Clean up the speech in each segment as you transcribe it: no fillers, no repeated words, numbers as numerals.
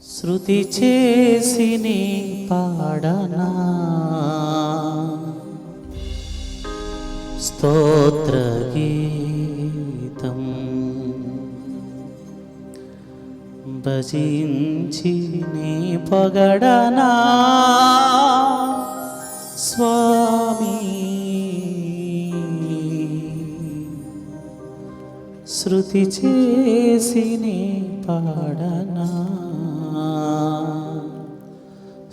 శృతి చేసి నీ పాడనా స్తోత్ర గీతం భజించి నీ పొగడనా స్వామి శృతి చేసి నీ పాడనా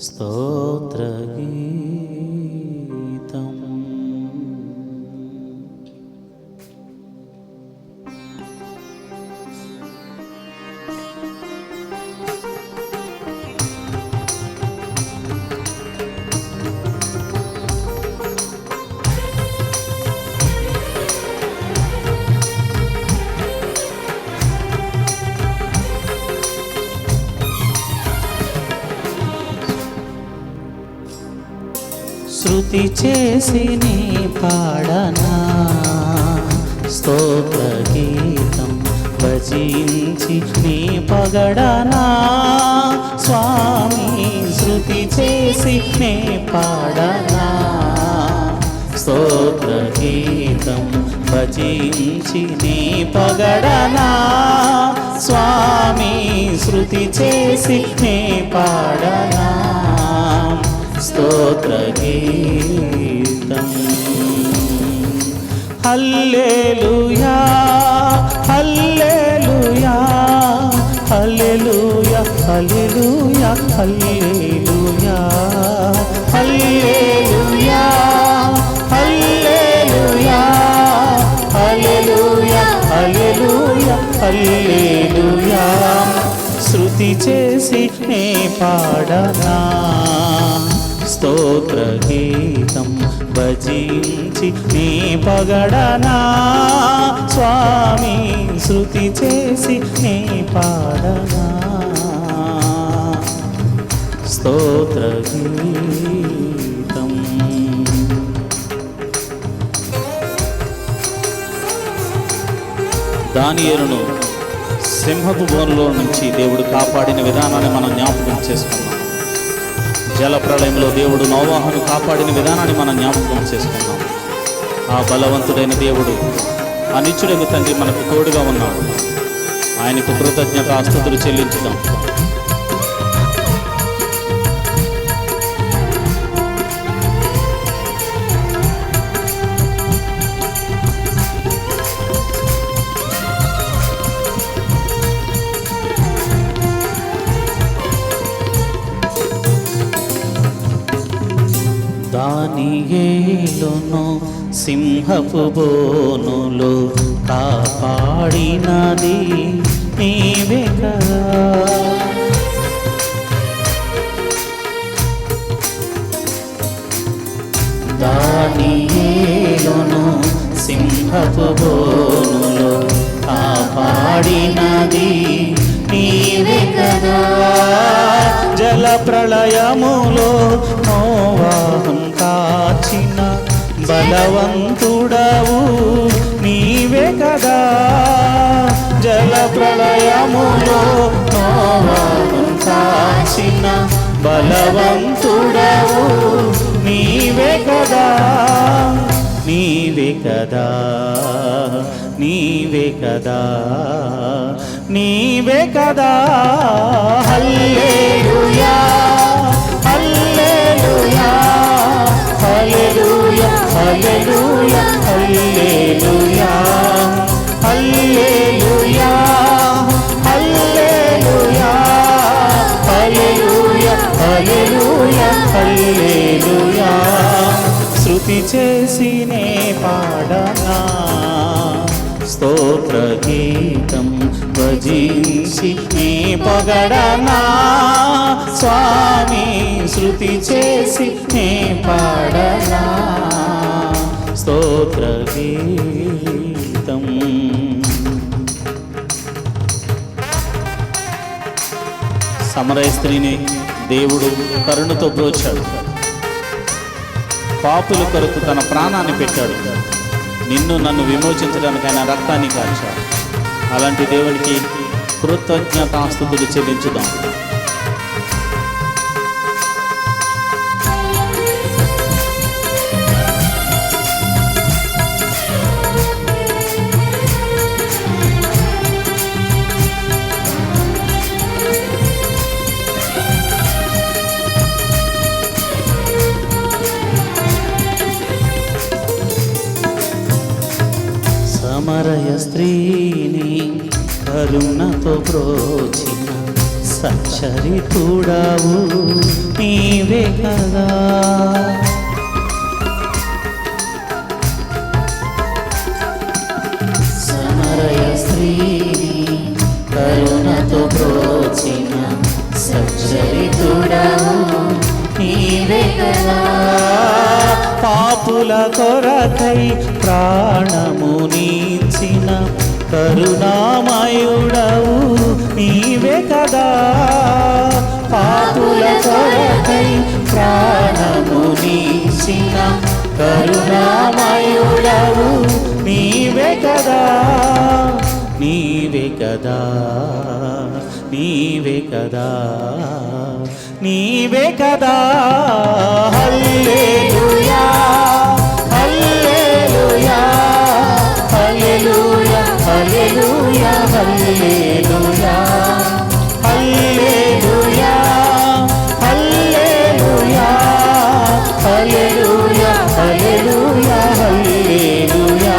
స్తోత్ర గీతం. శృతి చేసి నీ పాడనా స్తోత్ర గీతం భజించి నీ పొగడనా స్వామి శృతి చేసి నీ పాడనా స్తోత్ర గీతం భజించి నీ పొగడనా స్వామి శృతి చేసి నీ పాడనా స్తోత్ర గీతం. హల్లెలూయా హల్లెలూయా హల్లెలూయా హల్లెలూయా హల్లెలూయా హల్లెలూయా హల్లెలూయా హల్లెలూయా హల్లెలూయా హల్లెలూయా శృతి చేసి నే పాడనా స్తోత్ర గీతం భజించి నీ పొగడనా స్వామి శృతి చేసి నీ పాడనా స్తోత్ర గీతం. దానియేలును సింహపు బోనులో నుంచి దేవుడు కాపాడిన విధానాన్ని మనం జ్ఞాపకం చేసుకున్నాం. జల ప్రళయంలో దేవుడు నోవాహును కాపాడిన విధానాన్ని మనం జ్ఞాపకం చేసుకున్నాం. ఆ బలవంతుడైన దేవుడు ఆ నిత్యుడైన తండ్రి మనకు తోడుగా ఉన్నాడు. ఆయనకు కృతజ్ఞతాస్తుతులు చెల్లించుదాం. దానియేలును సింహపు బోనులో కాపాడినది నీవే కదా. దానియేలును సింహపు బోనులో కాపాడినది నీవే కదా. జల ప్రళయములో నోవాహును కాచిన బలవంతుడవు నీవే కదా. జల ప్రళయములో నోవాహును కాచిన బలవంతుడవు నీవే కదా. నీవే కదా నీవే కదా నీవే కదా. హల్లెలూయా హల్లెలూయా హల్లెలూయా హల్లెలూయా హల్లెలూయా హల్లెలూయా హల్లెలూయా హల్లెలూయా హల్లెలూయా హల్లెలూయా శృతి చేసి నే పాడనా స్తోత్ర గీతం భజించి నీ పొగడనా స్వామి శృతి చేసి నీ పాడనా స్తోత్ర గీతం. సమరయ స్త్రీని దేవుడు కరుణతో బ్రోచాడు. పాపుల కొరకు తన ప్రాణాన్ని పెట్టాడు. నిన్ను నన్ను విమోచించడానికి ఆయన రక్తాన్ని కార్చాడు. అలాంటి దేవునికి కృతజ్ఞతాస్తుతులు చెల్లించుదాం. స్త్రీని కరుణతో బ్రోచిన సచ్చరితుడవు నీవే కదా. సమరయ స్త్రీని కరుణతో బ్రోచిన సచ్చరితుడవు నీవే కదా. పాపుల కొరకై ప్రాణమునిచ్చిన కరుణామయుడవు నీవే కదా. పాపుల కొరకై ప్రాణమునిచ్చిన కరుణామయుడవు నీవే కదా. నీవే కదా, నీవే కదా, నీవే కదా. హల్లెలూయా, హల్లెలూయా, హల్లెలూయా, హల్లెలూయా, హల్లెలూయా, హల్లెలూయా, హల్లెలూయా, హల్లెలూయా, హల్లెలూయా, హల్లెలూయా.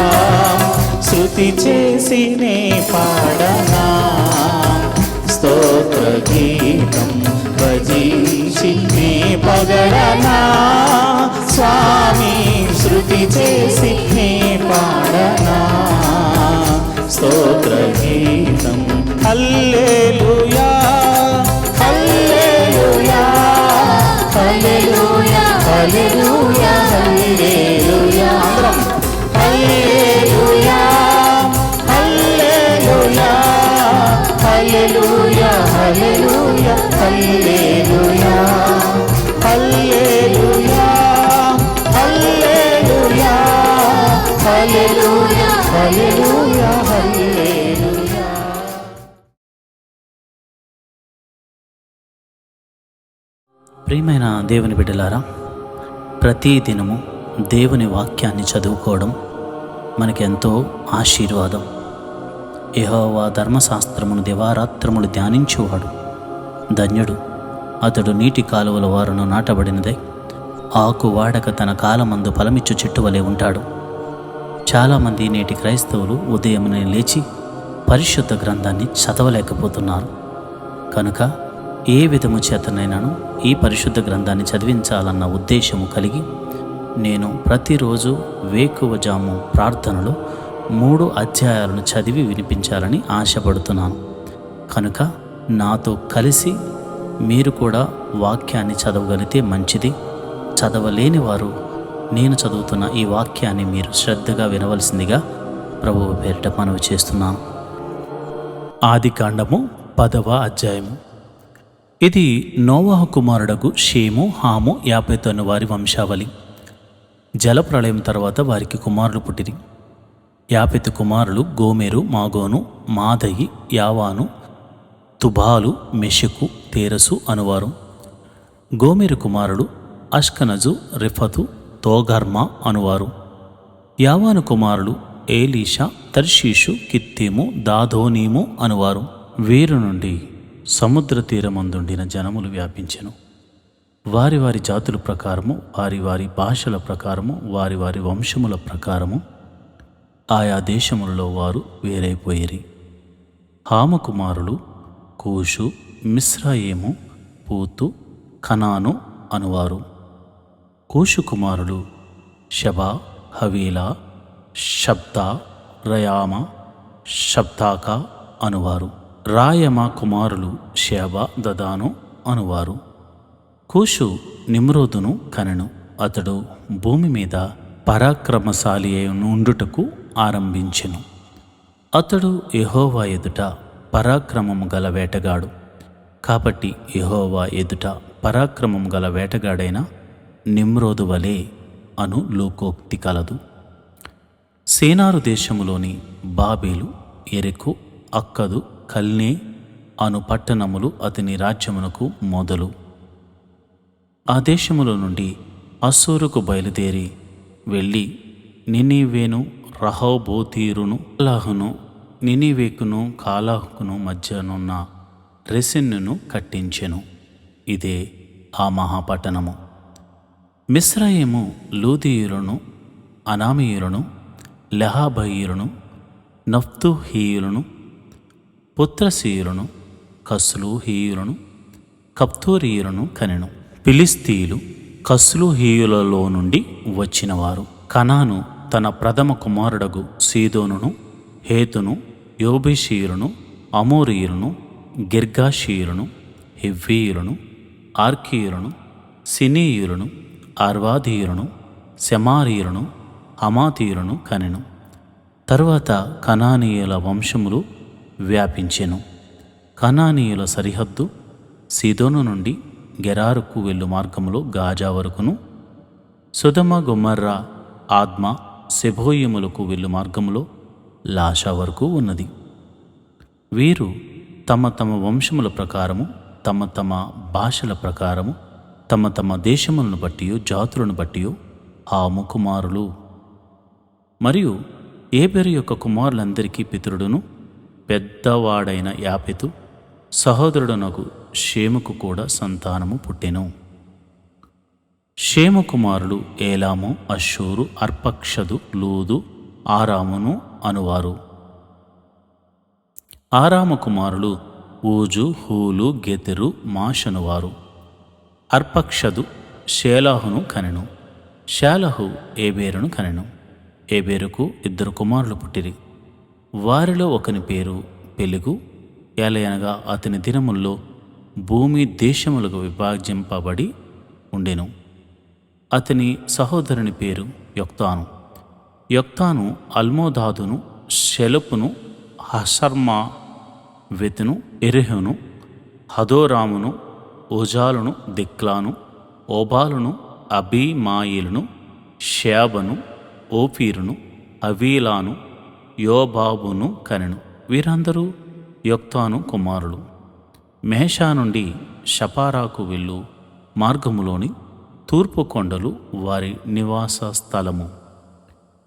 స్తుతి చేసినే పాడనా స్తోత్ర గీతం భజించి నే పగడనా. స్వామి శృతి చేసి నే పాడనా స్తోత్ర గీతం. హల్లెలూయా, హల్లెలూయా, హల్లెలూయా, హల్లెలూయా, హల్లెలూయా. హల్లెలూయా, హల్లెలూయా, హల్లెలూయా, హల్లెలూయా, హల్లెలూయా, హల్లెలూయా, హల్లెలూయా, హల్లెలూయా, హల్లెలూయా, హల్లెలూయా. ప్రియమైన దేవుని బిడ్డలారా, ప్రతి దినము దేవుని వాక్యాన్ని చదువుకోవడం మనకెంతో ఆశీర్వాదం. యెహోవా ధర్మశాస్త్రమును దివారాత్రములు ధ్యానించువాడు ధన్యుడు. అతడు నీటి కాలువల వారును నాటబడినదై ఆకు వాడక తన కాలమందు ఫలమిచ్చు చెట్టు వలె ఉంటాడు. చాలామంది నేటి క్రైస్తవులు ఉదయమునే లేచి పరిశుద్ధ గ్రంథాన్ని చదవలేకపోతున్నారు. కనుక ఏ విధము చేతనైనాను ఈ పరిశుద్ధ గ్రంథాన్ని చదివించాలన్న ఉద్దేశము కలిగి నేను ప్రతిరోజు వేకువజాము ప్రార్థనలో 3 అధ్యాయాలను చదివి వినిపించాలని ఆశపడుతున్నాను. కనుక నాతో కలిసి మీరు కూడా వాక్యాన్ని చదవగలిగితే మంచిది. చదవలేని వారు నేను చదువుతున్న ఈ వాక్యాన్ని మీరు శ్రద్ధగా వినవలసిందిగా ప్రభువు పేరిట మనవి చేస్తున్నాను. ఆదికాండము 10వ అధ్యాయము. ఇది నోవహు కుమారుడగు షేము, హాము, యాపెతు అను వారి వంశావళి. జలప్రళయం తర్వాత వారికి కుమారులు పుట్టిరి. యాపెతు కుమారులు గోమెరు, మాగోను, మాదయి, యావాను, తుబాలు, మెషకు, తేరసు అనువారు. గోమెరు కుమారులు అష్కనజు, రిఫతు, తోగర్మా అనువారు. యావాను కుమారులు ఏలీషా, తర్షీషు, కిత్తీము, దాధోనీము అనువారు. వీరు నుండి సముద్ర తీరమందుండిన జనములు వ్యాపించెను. వారి వారి జాతుల ప్రకారము, వారి వారి భాషల ప్రకారము, వారి వారి వంశముల ప్రకారము ఆయా దేశములలో వారు వేరైపోయిరి. హాము కుమారులు కూషు, మిస్రాయేము, పూతు, కనాను అనువారు. కూషు కుమారులు షబా, హవీలా, షబ్తా, రయామ, షబ్తాక అనువారు. రాయమ కుమారులు షేబ, దదాను అనువారు. కూషు నిమ్రోదును కనెను. అతడు భూమి మీద పరాక్రమశాలి ఉండుటకు ఆరంభించెను. అతడు యెహోవా ఎదుట పరాక్రమము గల వేటగాడు. కాబట్టి యెహోవా ఎదుట పరాక్రమము గల వేటగాడైన నిమ్రోదు వలె అను లోకోక్తి కలదు. సేనారు దేశములోని బాబేలు, ఎరెకు, అక్కదు, కల్నే అను పట్టణములు అతని రాజ్యమునకు మొదలు. ఆ దేశములో నుండి అస్సూరుకు బయలుదేరి వెళ్ళి నినివేను, రహోబోతీరును, కాలాహును, నినివేకును కాలాహుకును మధ్యనున్న రెసిన్నును కట్టించెను. ఇదే ఆ మహాపట్టణము. మిస్రయీము లూదీయులను, అనామీయులను, లెహాబయీయులను, నఫ్తుహీయులను, పుత్రసీయులను, కస్లూహీయులను, కప్తోరీయులను కనెను. ఫిలిస్తీయులు కస్లూహీయులలో నుండి వచ్చినవారు. కనాను తన ప్రథమ కుమారుడగు సీదోనును, హేతును, యోబేషీయులను, అమోరీయులను, గిర్గాషీయులను, హివ్వీయులను, ఆర్కీయులను, సినీయులను, అర్వాదీయులను, శమారీయులను, హమాతీయులను కనెను. తరువాత కనానీయుల వంశములు వ్యాపించెను. కనానీయుల సరిహద్దు సీదోను నుండి గెరారుకు వెళ్ళు మార్గములో గాజా వరకును, సొదొమ, గొమొర్రా, ఆద్మా, సెబోయిములకు వెళ్ళు మార్గములో లాషా వరకు ఉన్నది. వీరు తమ తమ వంశముల ప్రకారము, తమ తమ భాషల ప్రకారము, తమ తమ దేశములను బట్టి, జాతులను బట్టి హాము కుమారులు. మరియు ఏబెరు యొక్క కుమారులందరికీ పితరుడును పెద్దవాడైన యాపెతు సహోదరుడునకు షేముకు కూడా సంతానము పుట్టెను. షేము కుమారులు ఏలాము, అషూరు, అర్పక్షదు, లూదు, ఆరామును అనువారు. ఆరాము కుమారులు ఊజు, హూలు, గెతెరు, మాషనువారు. అర్పక్షదు షేలాహును కనెను. షేలహు ఏబేరును కనెను. ఏబేరుకు 2 కుమారులు పుట్టిరి. వారిలో ఒకని పేరు పెలుగు, ఏలయనగా అతని దినముల్లో భూమి దేశములకు విభజింపబడి ఉండెను. అతని సహోదరుని పేరు యొక్తాను. యొక్తాను అల్మోదాదును, షెలపును, హసర్మా వెతును, ఎరెహును, హదోరామును, ఓజాలును, దిక్లాను, ఓబాలును, అబీమాయిలును, షేబను, ఓఫీరును, అవీలాను, యోబాబును కనెను. వీరందరూ యొక్తాను కుమారులు. మెహషా నుండి షపారాకు వెళ్ళు మార్గములోని తూర్పు కొండలు వారి నివాస స్థలము.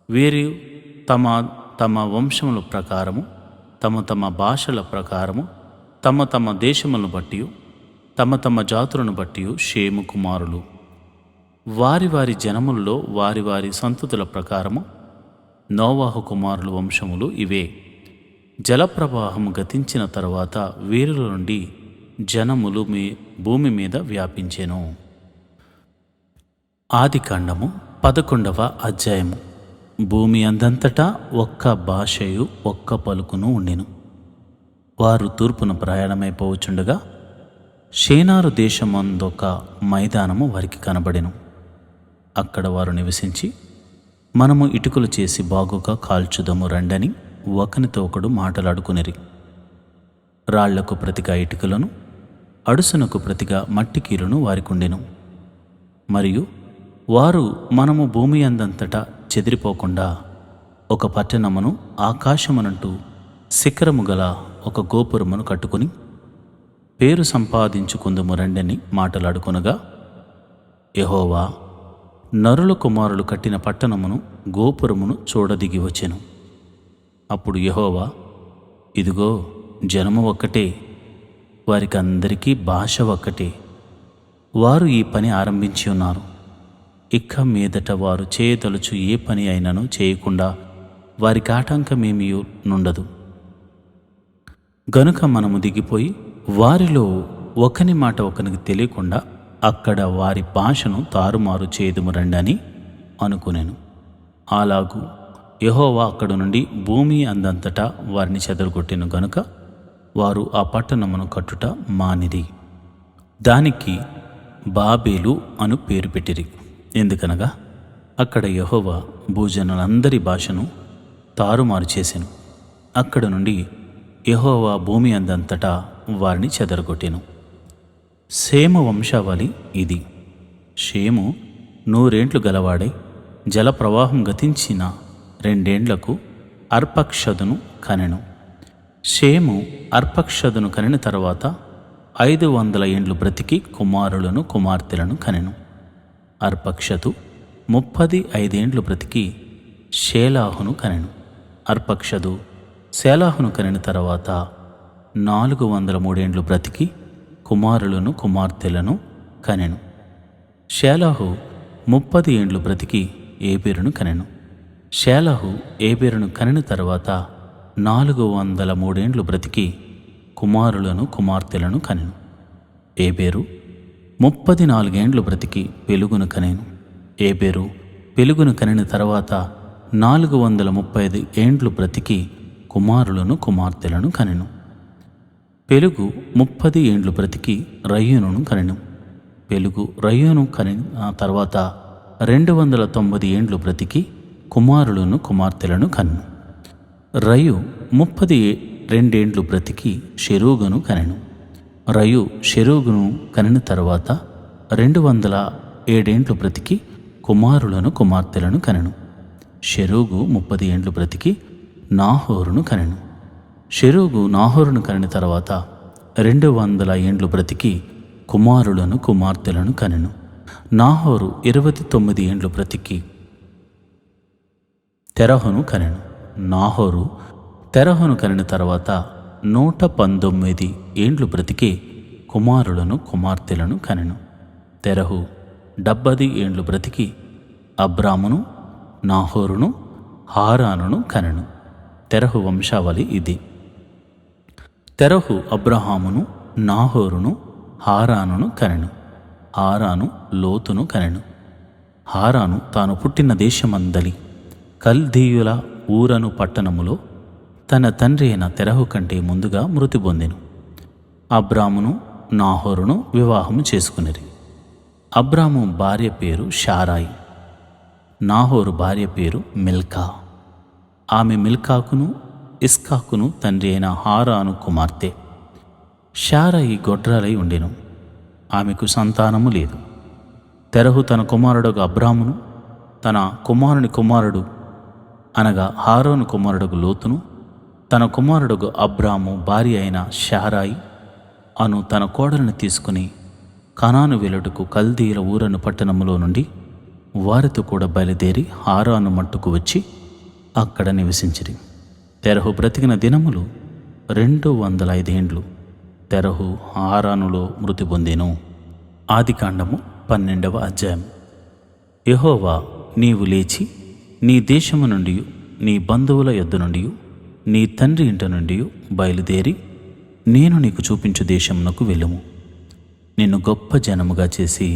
వీరు తమ తమ వంశముల ప్రకారము, తమ తమ భాషల ప్రకారము, తమ తమ దేశములను బట్టి, తమ తమ జాతులను బట్టి షేము కుమారులు. వారి వారి జనములలో వారి వారి సంతతుల ప్రకారము నోవాహు కుమారుల వంశములు ఇవే. జలప్రవాహము గతించిన తరువాత వీరుల నుండి జనములు భూమి మీద వ్యాపించెను. ఆదికాండము 11వ అధ్యాయము. భూమి అందంతటా ఒక్క భాషయు ఒక్క పలుకును ఉండెను. వారు తూర్పున ప్రయాణమైపోవచుండగా షేనారు దేశమందొక మైదానము వారికి కనబడెను. అక్కడ వారు నివసించి, మనము ఇటుకలు చేసి బాగుగా కాల్చుదము రండని ఒకనితో ఒకడు మాటలాడుకునిరి. రాళ్లకు ప్రతిగా ఇటుకలను, అడుసునకు ప్రతిగా మట్టి కీలును వారికుండెను. మరియు వారు మనము భూమి అందంతటా చెదిరిపోకుండా ఒక పట్టణమును, ఆకాశమునంటూ శిఖరము గల ఒక గోపురమును కట్టుకుని పేరు సంపాదించుకుందుము రండని మాటలాడుకొనగా, యెహోవా నరుల కుమారులు కట్టిన పట్టణమును, గోపురమును చూడదిగి వచ్చెను. అప్పుడు యెహోవా, ఇదిగో జనము ఒక్కటే, వారికి అందరికీ భాష ఒక్కటే. వారు ఈ పని ఆరంభించి ఉన్నారు. ఇక మీదట వారు చేయదలుచు ఏ పని అయినను చేయకుండా వారికి ఆటంకమేమీ నుండదు. గనుక మనము దిగిపోయి వారిలో ఒకని మాట ఒకనికి తెలియకుండా అక్కడ వారి భాషను తారుమారు చేదుము రండి అని అనుకునేను. అలాగూ యెహోవా అక్కడ నుండి భూమి అందంతటా వారిని చెదరగొట్టెను. గనుక వారు ఆ పట్టణమును కట్టుట మానిరి. దానికి బాబేలు అను పేరు పెట్టిరి. ఎందుకనగా అక్కడ యెహోవా భూజనులందరి భాషను తారుమారు చేసెను. అక్కడ నుండి యెహోవా భూమి అందంతటా వారిని చెదరగొట్టెను. షేము వంశావళి ఇది. షేము 100 ఏండ్లు గలవాడై జలప్రవాహం గతించిన 2 ఏండ్లకు అర్పక్షదును కనెను. షేము అర్పక్షదును కనిన తర్వాత 500 ఏండ్లు బ్రతికి కుమారులను కుమార్తెలను కనెను. అర్పక్షదు 35 ఏండ్లు బ్రతికి షేలాహును కనెను. అర్పక్షదు షేలాహును కనిన తర్వాత 403 ఏండ్లు బ్రతికి కుమారులను కుమార్తెలను కనెను. షేలాహు 30 ఏండ్లు బ్రతికి ఏబెరును కనెను. షేలాహు ఏబెరును కనిన తర్వాత 403 బ్రతికి కుమారులను కుమార్తెలను కనెను. ఏబేరు 34 బ్రతికి పెలుగును కనెను. ఏబేరు పెలుగును కనిన తర్వాత 435 బ్రతికి కుమారులను కుమార్తెలను కనెను. పెలుగు 30 బ్రతికి రయ్యూనును కనెను. పెలుగు రయ్యూను కనిన తర్వాత 290 బ్రతికి కుమారులను కుమార్తెలను కనెను. రయు 32 బ్రతికి షెరూగును కనెను. రయు షెరూగును కనిన తర్వాత 207 బ్రతికి కుమారులను కుమార్తెలను కనెను. షెరూగు 30 బ్రతికి నాహోరును కనెను. షెరూగు నాహోరును కనిన తర్వాత 200 బ్రతికి కుమారులను కుమార్తెలను కనెను. నాహోరు 29 బ్రతికి తెరహును కనెను. నాహోరు తెరహును కనిన తర్వాత 119 బ్రతికి కుమారులను కుమార్తెలను కనెను. తెరహు 70 బ్రతికి అబ్రామును నాహోరును హారానును కనెను. తెరహు వంశావళి ఇది. తెరహు అబ్రహామును నాహోరును హారానును కనెను. హారాను లోతును కనెను. హారాను తాను పుట్టిన దేశమందలి కల్దీయుల ఊరను పట్టణములో తన తండ్రి అయిన తెరహు కంటే ముందుగా మృతి పొందెను. అబ్రామును నాహోరును వివాహము చేసుకునిరి. అబ్రాము భార్య పేరు షారాయి. నాహోరు భార్య పేరు మిల్కా. ఆమె మిల్కాకును ఇస్కాకును తండ్రి అయిన హారాను కుమార్తె. షారాయి గొడ్రాలై ఉండెను. ఆమెకు సంతానము లేదు. తెరహు తన కుమారుడు అబ్రామును, తన కుమారుని కుమారుడు అనగా హారోను కుమారుడు లోతును, తన కుమారుడు అబ్రాము భార్య అయిన షారాయి అను తన కోడలను తీసుకుని కనాను వెలుటకు కల్దీయుల ఊరను పట్టణములో నుండి వారితో కూడా బయలుదేరి హారాను మట్టుకు వచ్చి అక్కడ నివసించిరి. తెరహు బ్రతికిన దినములు 205 తెరహు హారానులో మృతి పొందెను. ఆదికాండము 12వ అధ్యాయం. యెహోవా, నీవు లేచి నీ దేశము నుండి, నీ బంధువుల యొద్ద నుండి, నీ తండ్రి ఇంట నుండి బయలుదేరి నేను నీకు చూపించు దేశమునకు వెళ్ళుము. నిన్ను గొప్ప జనముగా చేసి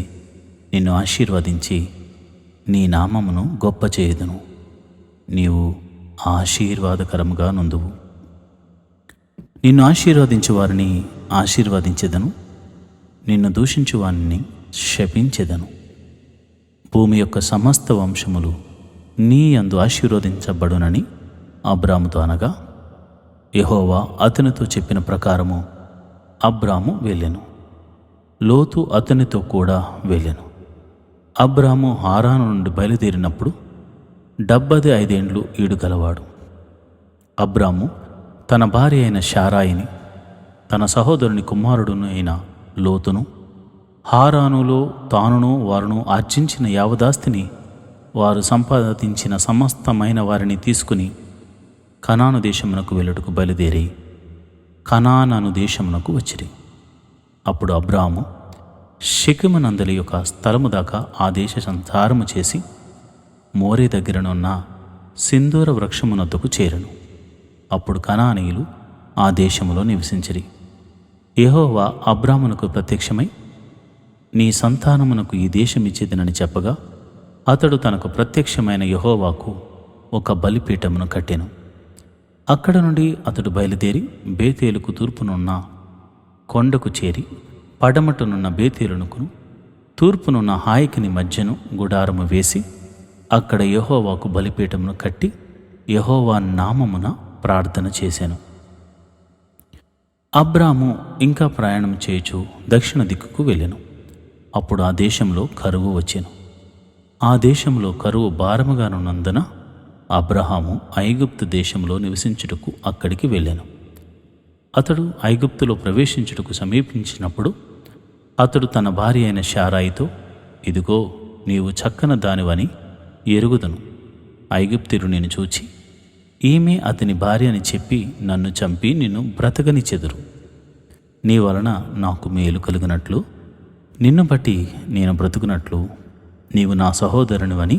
నిన్ను ఆశీర్వదించి నీ నామమును గొప్ప చేయుదును. నీవు ఆశీర్వాదకరముగా నుందువు. నిన్ను ఆశీర్వదించు వారిని ఆశీర్వదించెదను, నిన్ను దూషించు వారిని శపించెదను. భూమి యొక్క సమస్త వంశములు నీ యందు ఆశీర్వదించబడునని అబ్రాముతో అనగా, యెహోవా అతనితో చెప్పిన ప్రకారము అబ్రాము వెళ్ళెను. లోతు అతనితో కూడా వెళ్ళెను. అబ్రాము హారాను నుండి బయలుదేరినప్పుడు 75 ఈడుగలవాడు. అబ్రాము తన భార్య అయిన షారాయిని, తన సహోదరుని కుమారుడును అయిన లోతును, హారానులో తానును వారును ఆర్జించిన యావదాస్తిని, వారు సంపాదించిన సమస్తమైన వారిని తీసుకుని కనాను దేశమునకు వెళ్ళుటకు బయలుదేరి కనాను దేశమునకు వచ్చిరి. అప్పుడు అబ్రాము షెకెమునందలి యొక్క స్థలము దాకా ఆ దేశ సంచారము చేసి మోరే దగ్గరనున్న సింధూర వృక్షమునొద్దకు చేరెను. అప్పుడు కనానీయులు ఆ దేశములో నివసించిరి. యెహోవా అబ్రామునకు ప్రత్యక్షమై, నీ సంతానమునకు ఈ దేశం ఇచ్చేదనని చెప్పగా, అతడు తనకు ప్రత్యక్షమైన యెహోవాకు ఒక బలిపీఠమును కట్టెను. అక్కడ నుండి అతడు బయలుదేరి బేతేలుకు తూర్పునున్న కొండకు చేరి, పడమటనున్న బేతేలునకును తూర్పునున్న హాయికిని మధ్యను గుడారము వేసి అక్కడ యెహోవాకు బలిపీఠమును కట్టి యెహోవా నామమున ప్రార్థన చేశాను. అబ్రాము ఇంకా ప్రయాణం చేయుచు దక్షిణ దిక్కుకు వెళ్ళెను. అప్పుడు ఆ దేశంలో కరువు వచ్చెను. ఆ దేశంలో కరువు భారముగానున్నందున అబ్రహాము ఐగుప్తు దేశంలో నివసించుటకు అక్కడికి వెళ్ళెను. అతడు ఐగుప్తులో ప్రవేశించుటకు సమీపించినప్పుడు అతడు తన భార్య అయిన షారాయితో, ఇదిగో, నీవు చక్కన దానివని ఎరుగుదును. ఐగుప్తీయులు నిన్ను చూచి, ఈమె అతని భార్య అని చెప్పి నన్ను చంపి నిన్ను బ్రతకనిచెదురు. నీ వలన నాకు మేలు కలుగునట్లు, నిన్ను బట్టి నేను బ్రతుకున్నట్లు నీవు నా సహోదరునివని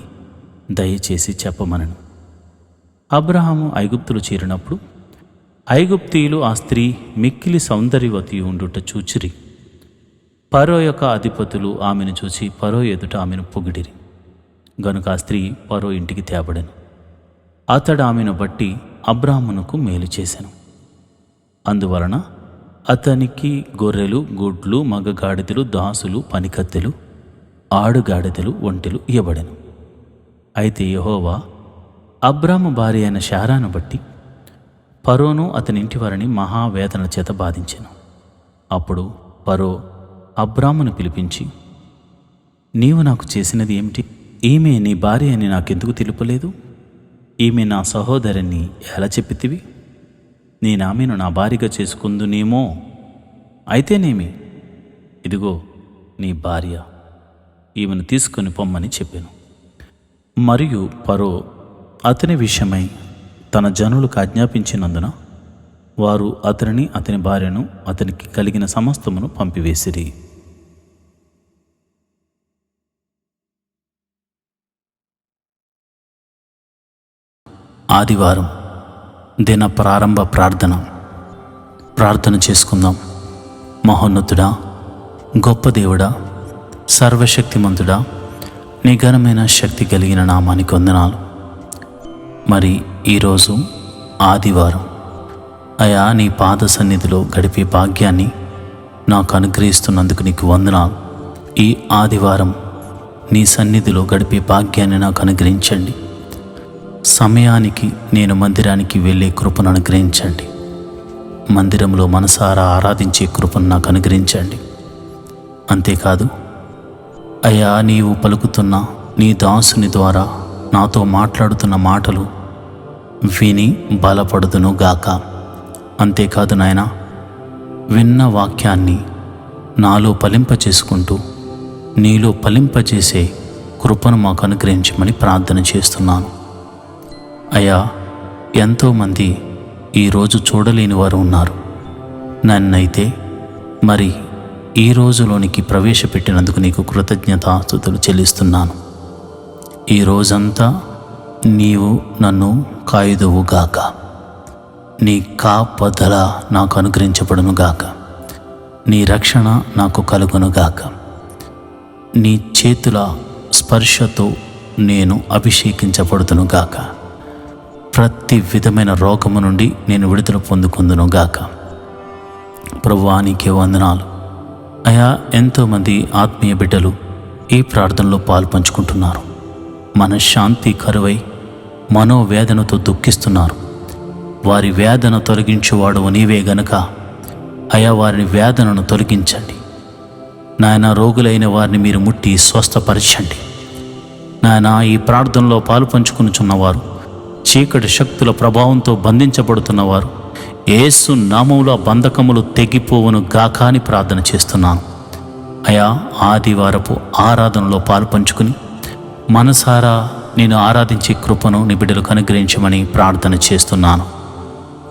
దయచేసి చెప్పమనను. అబ్రహాము ఐగుప్తులు చేరినప్పుడు ఐగుప్తీయులు ఆ స్త్రీ మిక్కిలి సౌందర్యవతి ఉండుట చూచిరి. ఫరో యొక్క అధిపతులు ఆమెను చూసి ఫరో ఎదుట ఆమెను పొగిడిరి. గనుక ఆ స్త్రీ ఫరో ఇంటికి తేబడెను. అతడు ఆమెను బట్టి అబ్రాహామునకు మేలు చేసెను. అందువలన అతనికి గొర్రెలు, గుడ్లు, మగగాడిదలు, దాసులు, పనికత్తెలు, ఆడుగాడిదలు, ఒంటెలు ఇయ్యబడెను. అయితే యెహోవా అబ్రాము భార్య అయిన శారాను బట్టి ఫరోను అతని ఇంటి వారిని మహావేదన చేత బాధించెను. అప్పుడు ఫరో అబ్రామును పిలిపించి, నీవు నాకు చేసినది ఏమిటి? ఈమె నీ భార్య అని నాకెందుకు తెలుపలేదు? ఈమె నా సహోదరిని ఎలా చెప్పితివి? నేనామెను నా భార్యగా చేసుకుందునేమో. అయితేనేమి, ఇదిగో నీ భార్య, ఈమెను తీసుకొని పొమ్మని చెప్పాను. మరియు ఫరో అతని విషయమై తన జనులకు ఆజ్ఞాపించినందున వారు అతనిని, అతని భార్యను, అతనికి కలిగిన సమస్తమును పంపివేసిరి. ఆదివారం దిన ప్రారంభ ప్రార్థన చేసుకుందాం. మహోన్నతుడా, గొప్ప దేవుడా, సర్వశక్తిమంతుడా, నీ ఘనమైన శక్తి కలిగిన నామానికి వందనాలు. మరి ఈరోజు ఆదివారం అయా, నీ పాద సన్నిధిలో గడిపే భాగ్యాన్ని నాకు అనుగ్రహిస్తున్నందుకు నీకు వందనాలు. ఈ ఆదివారం నీ సన్నిధిలో గడిపే భాగ్యాన్ని నాకు అనుగ్రహించండి. సమయానికి నేను మందిరానికి వెళ్ళే కృపను అనుగ్రహించండి. మందిరంలో మనసారా ఆరాధించే కృపను నాకు అనుగ్రహించండి. అంతేకాదు అయ్యా, నీవు పలుకుతున్న నీ దాసుని ద్వారా నాతో మాట్లాడుతున్న మాటలు విని బలపడుదును గాక. అంతేకాదు నాయనా, విన్న వాక్యాన్ని నాలో ఫలింపచేసుకుంటూ నీలో ఫలింపచేసే కృపను మాకు అనుగ్రహించమని ప్రార్థన చేస్తున్నాను. అయ్యా, ఎంతోమంది ఈరోజు చూడలేని వారు ఉన్నారు. నన్నైతే మరి ఈ రోజులోనికి ప్రవేశపెట్టినందుకు నీకు కృతజ్ఞతాస్తుతులు చెల్లిస్తున్నాను. ఈ రోజంతా నీవు నన్ను కాయుదువుగాక. నీ కాపదల నాకు అనుగ్రహించబడునుగాక. నీ రక్షణ నాకు కలుగునుగాక. నీ చేతుల స్పర్శతో నేను అభిషేకించబడుతునుగాక. ప్రతి విధమైన రోగము నుండి నేను విడుదల పొందుకుందునుగాక. ప్రభువా, నీకే వందనాలు. అయా, ఎంతోమంది ఆత్మీయ బిడ్డలు ఈ ప్రార్థనలో పాల్పంచుకుంటున్నారు. మనశ్శాంతి కరువై మనోవేదనతో దుఃఖిస్తున్నారు. వారి వేదన తొలగించువాడు నీవే గనుక అయా, వారిని వేదనను తొలగించండి. నాయన, రోగులైన వారిని మీరు ముట్టి స్వస్థపరచండి. నాయన, ఈ ప్రార్థనలో పాలుపంచుకునిచున్నవారు, చీకటి శక్తుల ప్రభావంతో బంధించబడుతున్నవారు, యేసు నామములో బంధకములు తెగిపోవును గాక అని ప్రార్థన చేస్తున్నాను. అయా, ఆదివారపు ఆరాధనలో పాలుపంచుకుని మనసారా నేను ఆరాధించే కృపను నీ బిడ్డలకు అనుగ్రహించమని ప్రార్థన చేస్తున్నాను.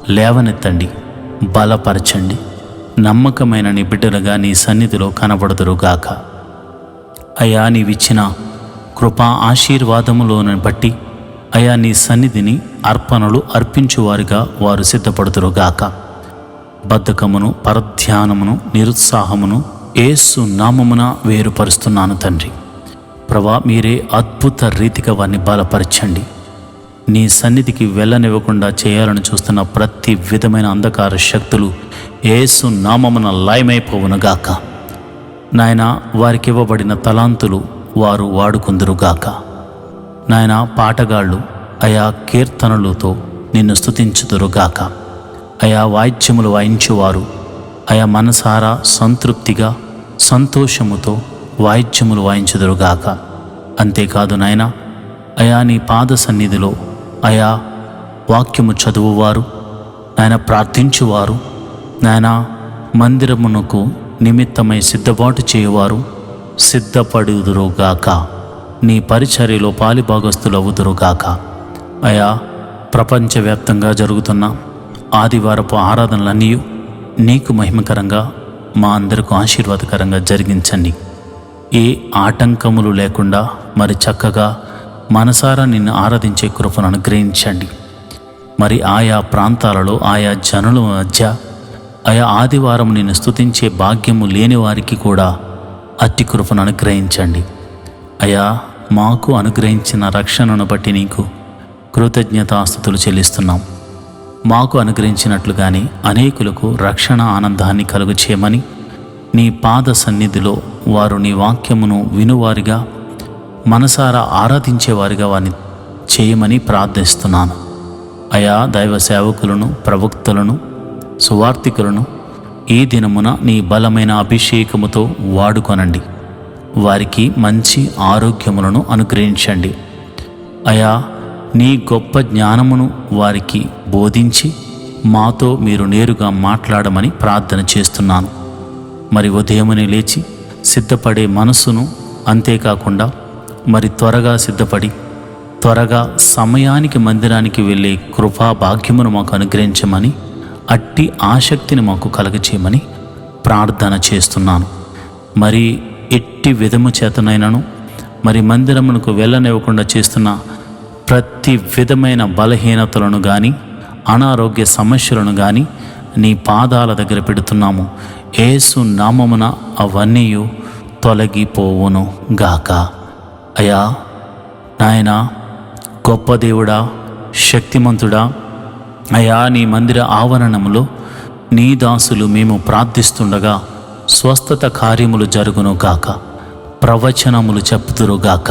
లేవనెత్తండి, బలపరచండి. నమ్మకమైన నీ బిడ్డలుగా నీ సన్నిధిలో కనబడుదురుగాక. అయా, నీవిచ్చిన కృపా ఆశీర్వాదములను బట్టి అయా, నీ సన్నిధిని అర్పణలు అర్పించువారిగా వారు సిద్ధపడుదురుగాక. బద్ధకమును, పరధ్యానమును, నిరుత్సాహమును యేసు నామమున వేరుపరుస్తున్నాను తండ్రి. ప్రభా, మీరే అద్భుత రీతిగా వారిని బలపరచండి. నీ సన్నిధికి వెళ్ళనివ్వకుండా చేయాలని చూస్తున్న ప్రతి విధమైన అంధకార శక్తులు యేసు నామమున లయమైపోవునుగాక. నాయన, వారికి ఇవ్వబడిన తలాంతులు వారు వాడుకుందురుగాక. నాయన, పాటగాళ్ళు అయా కీర్తనలతో నిన్ను స్తుతించుదురుగాక. అయా వాయిద్యములు వాయించువారు అయా మనసారా సంతృప్తిగా సంతోషముతో వాయిద్యములు వాయించుదురుగాక. అంతేకాదు నాయన, అయా నీ పాద సన్నిధిలో అయా వాక్యము చదువువారు, నాయన ప్రార్థించువారు, నాయన మందిరమునకు నిమిత్తమై సిద్ధపాటు చేయువారు సిద్ధపడుదురుగాక. నీ పరిచర్యలో పాలిభాగస్తులవుదురుగాక. అయా, ప్రపంచవ్యాప్తంగా జరుగుతున్న ఆదివారపు ఆరాధనలన్నీ నీకు మహిమకరంగా మా అందరికీ ఆశీర్వాదకరంగా జరిగించండి. ఏ ఆటంకములు లేకుండా మరి చక్కగా మనసారా నిన్ను ఆరాధించే కృపను అనుగ్రహించండి. మరి ఆయా ప్రాంతాలలో ఆయా జనుల మధ్య ఆయా ఆదివారం నేను స్తుతించే భాగ్యము లేని వారికి కూడా అట్టి కృపను అనుగ్రహించండి. అయా, మాకు అనుగ్రహించిన రక్షణను బట్టి నీకు కృతజ్ఞతాస్తుతులు చెల్లిస్తున్నాం. మాకు అనుగ్రహించినట్లుగానే అనేకులకు రక్షణ ఆనందాన్ని కలుగు చేయమని నీ పాద సన్నిధిలో వారు నీ వాక్యమును వినువారిగా మనసారా ఆరాధించేవారిగా వారిని చేయమని ప్రార్థిస్తున్నాను. అయా, దైవ సేవకులను, ప్రవక్తలను, సువార్తికులను ఈ దినమున నీ బలమైన అభిషేకముతో వాడుకొనండి. వారికి మంచి ఆరోగ్యములను అనుగ్రహించండి. అయా, నీ గొప్ప జ్ఞానమును వారికి బోధించి మాతో మీరు నేరుగా మాట్లాడమని ప్రార్థన చేస్తున్నాను. మరి ఉదయమునే లేచి సిద్ధపడే మనసును, అంతేకాకుండా మరి త్వరగా సిద్ధపడి త్వరగా సమయానికి మందిరానికి వెళ్ళే కృపా భాగ్యమును మాకు అనుగ్రహించమని, అట్టి ఆసక్తిని మాకు కలగచేయమని ప్రార్థన చేస్తున్నాను. మరి ఎట్టి విధము చేతనైనను మరి మందిరమునకు వెళ్ళనివ్వకుండా చేస్తున్న ప్రతి విధమైన బలహీనతలను కానీ అనారోగ్య సమస్యలను కానీ నీ పాదాల దగ్గర పెడుతున్నాము. యేసు నామమున అవన్నీ తొలగిపోవును గాక. అయా నాయనా, గొప్ప దేవుడా, శక్తిమంతుడా, అయా, నీ మందిర ఆవరణములో నీ దాసులు మేము ప్రార్థిస్తుండగా స్వస్థత కార్యములు జరుగును గాక, ప్రవచనములు చెప్పుదురుగాక.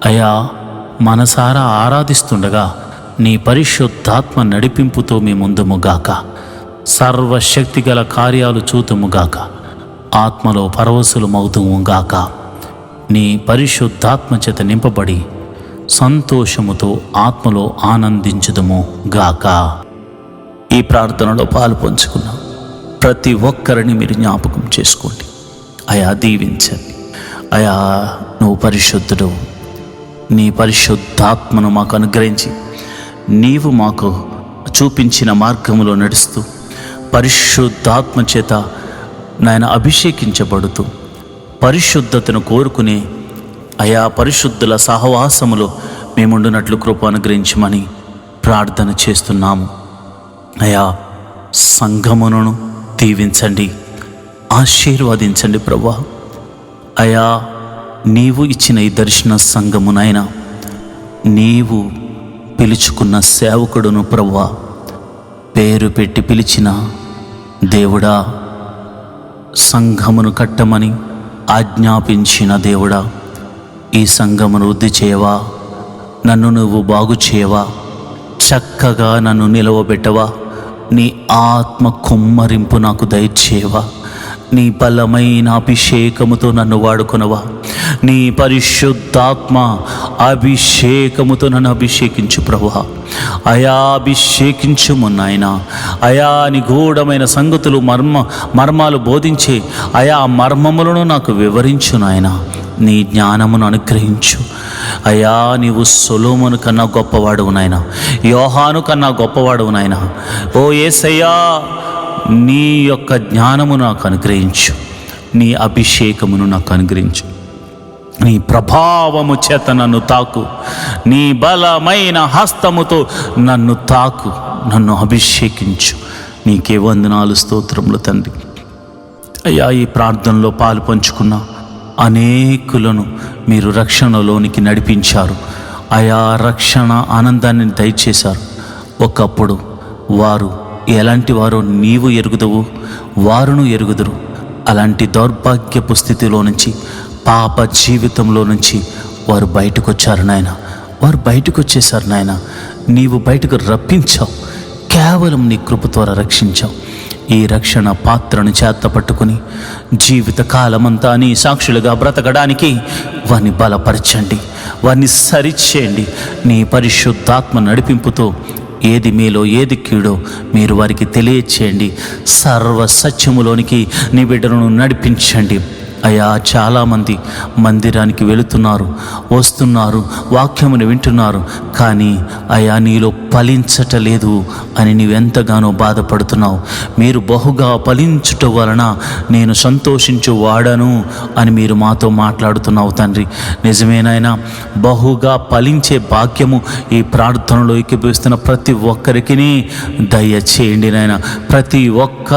అయా, మనసారా ఆరాధిస్తుండగా నీ పరిశుద్ధాత్మ నడిపింపుతో మీ ముందుముగాక. సర్వశక్తిగల కార్యాలు చూతుముగాక. ఆత్మలో పరవశులమవుతుముగాక. నీ పరిశుద్ధాత్మ చేత నింపబడి సంతోషముతో ఆత్మలో ఆనందించుదుము గాక. ఈ ప్రార్థనలో పాలు పంచుకున్న ప్రతి ఒక్కరిని మీరు జ్ఞాపకం చేసుకోండి. అయా, దీవించండి. అయా, నువ్వు పరిశుద్ధుడు. నీ పరిశుద్ధాత్మను మాకు అనుగ్రహించి నీవు మాకు చూపించిన మార్గములో నడుస్తూ పరిశుద్ధాత్మ చేత నాయన అభిషేకించబడుతూ పరిశుద్ధతను కోరుకునే అయా పరిశుద్ధుల సహవాసములో మేముండునట్లు కృప అనుగ్రహించమని ప్రార్థన చేస్తున్నాము. అయా, సంఘమును దీవించండి, ఆశీర్వదించండి ప్రభువా. అయా, నీవు ఇచ్చిన ఈ దర్శన సంఘమునైనా నీవు పిలుచుకున్న సేవకుడును ప్రభువా, పేరు పెట్టి పిలిచిన దేవుడా, సంఘమును కట్టమని ఆజ్ఞాపించిన దేవుడా, ఈ సంఘమును వృద్ధి చేయవా, నన్ను నువ్వు బాగు చేయవా, చక్కగా నన్ను నిలవబెట్టవా, నీ ఆత్మ కుమ్మరింపు నాకు దయచేయవా, నీ బలమైన అభిషేకముతో నన్ను వాడుకొనవా, నీ పరిశుద్ధాత్మ అభిషేకముతో నన్ను అభిషేకించు ప్రభువా. అయా, అభిషేకించుము నాయనా. అయా, నిగూఢమైన సంగతులు మర్మాలు బోధించే అయా మర్మములను నాకు వివరించు నాయనా. నీ జ్ఞానమును అనుగ్రహించు అయా. నీవు సొలొమోను కన్నా గొప్పవాడువు నాయనా, యోహాను కన్నా గొప్పవాడువు నాయనా. ఓ యేసయ్యా, నీ యొక్క జ్ఞానము నాకు అనుగ్రహించు, నీ అభిషేకమును నాకు అనుగ్రహించు, నీ ప్రభావము చేత నన్ను తాకు, నీ బలమైన హస్తముతో నన్ను తాకు, నన్ను అభిషేకించు. నీకే వందనాలు, స్తోత్రములు తండ్రి. అయ్యా, ఈ ప్రార్థనలో పాలు పంచుకున్న అనేకులను మీరు రక్షణలోనికి నడిపించారు. ఆయా రక్షణ ఆనందాన్ని దయచేశారు. ఒకప్పుడు వారు ఎలాంటి వారో నీవు ఎరుగుదువు, వారును ఎరుగుదురు. అలాంటి దౌర్భాగ్యపు స్థితిలో నుంచి, పాప జీవితంలో నుంచి వారు బయటకు వచ్చారు నాయన. వారు బయటకు వచ్చేసారు నాయన. నీవు బయటకు రప్పించావు, కేవలం నీ కృప ద్వారా రక్షించావు. ఈ రక్షణ పాత్రను చేత పట్టుకుని జీవిత కాలమంతా నీ సాక్షులుగా బ్రతకడానికి వారిని బలపరచండి, వారిని సరిచేయండి. నీ పరిశుద్ధాత్మ నడిపింపుతో ఏది మేలో ఏది కీడో మీరు వారికి తెలియచేయండి. సర్వ సత్యములోనికి నీ బిడ్డలను నడిపించండి. అయా చాలామంది మందిరానికి వెళుతున్నారు, వస్తున్నారు, వాక్యమును వింటున్నారు, కానీ అయా నీలో ఫలించటలేదు అని నీవెంతగానో బాధపడుతున్నావు. మీరు బహుగా ఫలించుట వలన నేను సంతోషించు వాడను అని మీరు మాతో మాట్లాడుతున్నావు తండ్రి. నిజమేనైనా బహుగా ఫలించే భాగ్యము ఈ ప్రార్థనలో ఏకీభవిస్తున్న ప్రతి ఒక్కరికి దయచేయండి నాయన. ప్రతి ఒక్క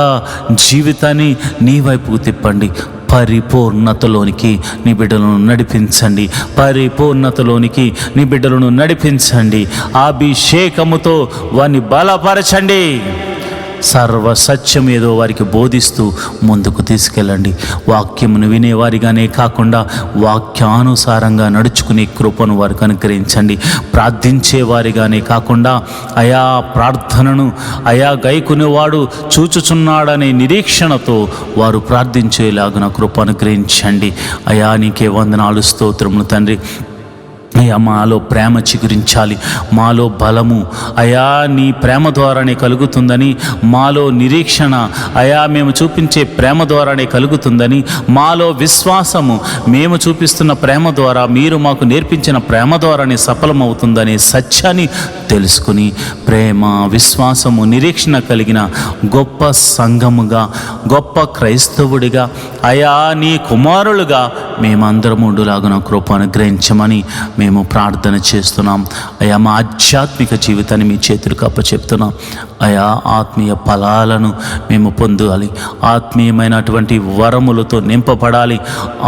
జీవితాన్ని నీ వైపుకు తిప్పండి. పరిపూర్ణతలోనికి నీ బిడ్డలను నడిపించండి. పరిపూర్ణతలోనికి నీ బిడ్డలను నడిపించండి. అభిషేకముతో వారిని బలపరచండి. సర్వ సత్యం ఏదో వారికి బోధిస్తూ ముందుకు తీసుకెళ్ళండి. వాక్యమును వినేవారిగానే కాకుండా వాక్యానుసారంగా నడుచుకునే కృపను వారికి అనుగ్రహించండి. ప్రార్థించేవారిగానే కాకుండా అయా ప్రార్థనను అయా గైకునేవాడు చూచుచున్నాడనే నిరీక్షణతో వారు ప్రార్థించేలాగున కృప అనుగ్రహించండి. అయా నీకే వందనాలు, స్తోత్రములు తండ్రి. అయ్యా మాలో ప్రేమ చిగురించాలి, మాలో బలము అయా నీ ప్రేమ ద్వారానే కలుగుతుందని, మాలో నిరీక్షణ అయా మేము చూపించే ప్రేమ ద్వారానే కలుగుతుందని, మాలో విశ్వాసము మేము చూపిస్తున్న ప్రేమ ద్వారా, మీరు మాకు నేర్పించిన ప్రేమ ద్వారానే సఫలమవుతుందనే సత్యాన్ని తెలుసుకుని ప్రేమ, విశ్వాసము, నిరీక్షణ కలిగిన గొప్ప సంఘముగా, గొప్ప క్రైస్తవుడిగా అయా నీ కుమారులుగా మేమందరం ఉండులాగున కృప అనుగ్రహించమని మేము ప్రార్థన చేస్తున్నాం. అయా మా ఆధ్యాత్మిక జీవితాన్ని మీ చేతులకు అప్పచెప్తున్నాం. అయా ఆత్మీయ ఫలాలను మేము పొందాలి, ఆత్మీయమైనటువంటి వరములతో నింపబడాలి.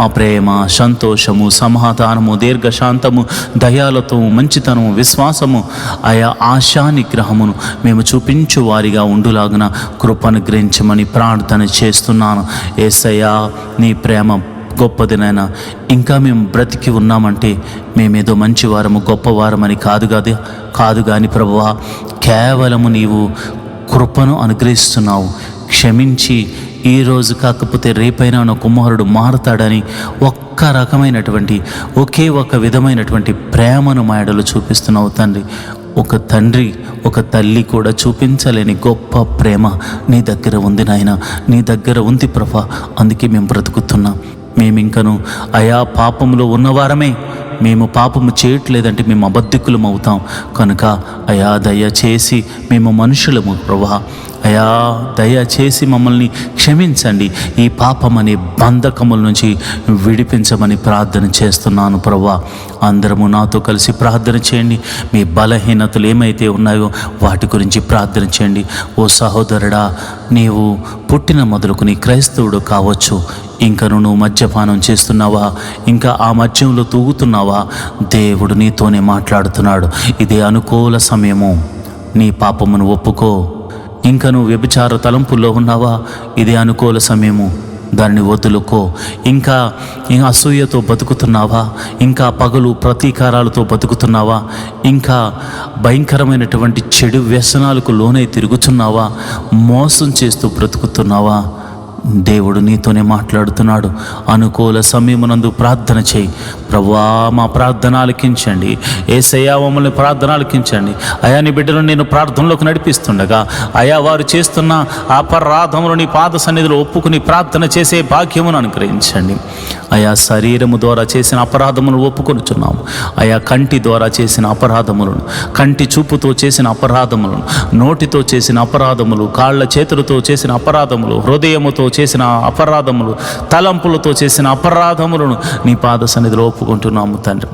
ఆ ప్రేమ, సంతోషము, సమాధానము, దీర్ఘశాంతము, దయాలతో, మంచితనము, విశ్వాసము, ఆయా ఆశా నిగ్రహమును మేము చూపించు వారిగా ఉండులాగున కృప అనుగ్రహించమని ప్రార్థన చేస్తున్నాను. యేసయ్యా నీ ప్రేమ గొప్పదినైనా. ఇంకా మేము బ్రతికి ఉన్నామంటే మేమేదో మంచివారము, గొప్పవారమని కాదు కానీ ప్రభువా, కేవలము నీవు కృపను అనుగ్రహిస్తున్నావు. క్షమించి ఈరోజు కాకపోతే రేపైనా నా కుమారుడు మారుతాడని ఒక్క రకమైనటువంటి ఒకే ఒక విధమైనటువంటి ప్రేమను మా ఎడలో చూపిస్తున్నావు తండ్రి. ఒక తండ్రి, ఒక తల్లి కూడా చూపించలేని గొప్ప ప్రేమ నీ దగ్గర ఉంది నాయన, నీ దగ్గర ఉంది ప్రభా. అందుకే మేము బ్రతుకుతున్నాం. మేమింకను అయా పాపంలో ఉన్నవారమే. మేము పాపము చేయట్లేదంటే మేము అబద్ధికులం అవుతాం. కనుక అయా దయచేసి మేము మనుషులము ప్రభా, అయా దయచేసి మమ్మల్ని క్షమించండి. ఈ పాపం అనే బంధకముల నుంచి విడిపించమని ప్రార్థన చేస్తున్నాను ప్రభా. అందరము నాతో కలిసి ప్రార్థన చేయండి. మీ బలహీనతలు ఏమైతే ఉన్నాయో వాటి గురించి ప్రార్థన చేయండి. ఓ సహోదరుడా, నీవు పుట్టిన మొదలుకుని క్రైస్తవుడు కావచ్చు, ఇంకను నువ్వు మద్యపానం చేస్తున్నావా, ఇంకా ఆ మద్యంలో తూగుతున్నావా, దేవుడు నీతోనే మాట్లాడుతున్నాడు. ఇదే అనుకూల సమయము. నీ పాపమును ఒప్పుకో. ఇంకా నువ్వు వ్యభిచార తలంపుల్లో ఉన్నావా, ఇదే అనుకూల సమయము. దాన్ని వదులుకో. ఇంకా అసూయతో బతుకుతున్నావా, ఇంకా పగలు ప్రతీకారాలతో బతుకుతున్నావా, ఇంకా భయంకరమైనటువంటి చెడు వ్యసనాలకు లోనై తిరుగుతున్నావా, మోసం చేస్తూ బ్రతుకుతున్నావా, దేవుడు నీతోనే మాట్లాడుతున్నాడు. అనుకూల సమయమునందు ప్రార్థన చేయి. ప్రభువా మా ప్రార్థన ఆలకించండి. యేసయ్యా మమ్మల్ని ప్రార్థన ఆలకించండి. అయా నీ బిడ్డలను నేను ప్రార్థనలోకి నడిపిస్తుండగా అయా వారు చేస్తున్న అపరాధములు నీ పాద సన్నిధిలో ఒప్పుకుని ప్రార్థన చేసే భాగ్యమును అనుగ్రహించండి. అయా శరీరము ద్వారా చేసిన అపరాధములను ఒప్పుకొనుచున్నాము. అయా కంటి ద్వారా చేసిన అపరాధములను, కంటి చూపుతో చేసిన అపరాధములను, నోటితో చేసిన అపరాధములు, కాళ్ళ చేతులతో చేసిన అపరాధములు, హృదయముతో చేసిన అపరాధములు, తలంపులతో చేసిన అపరాధములను నీ పాద సన్నిధిలో ఒప్పుకుంటున్నాము తండ్రి.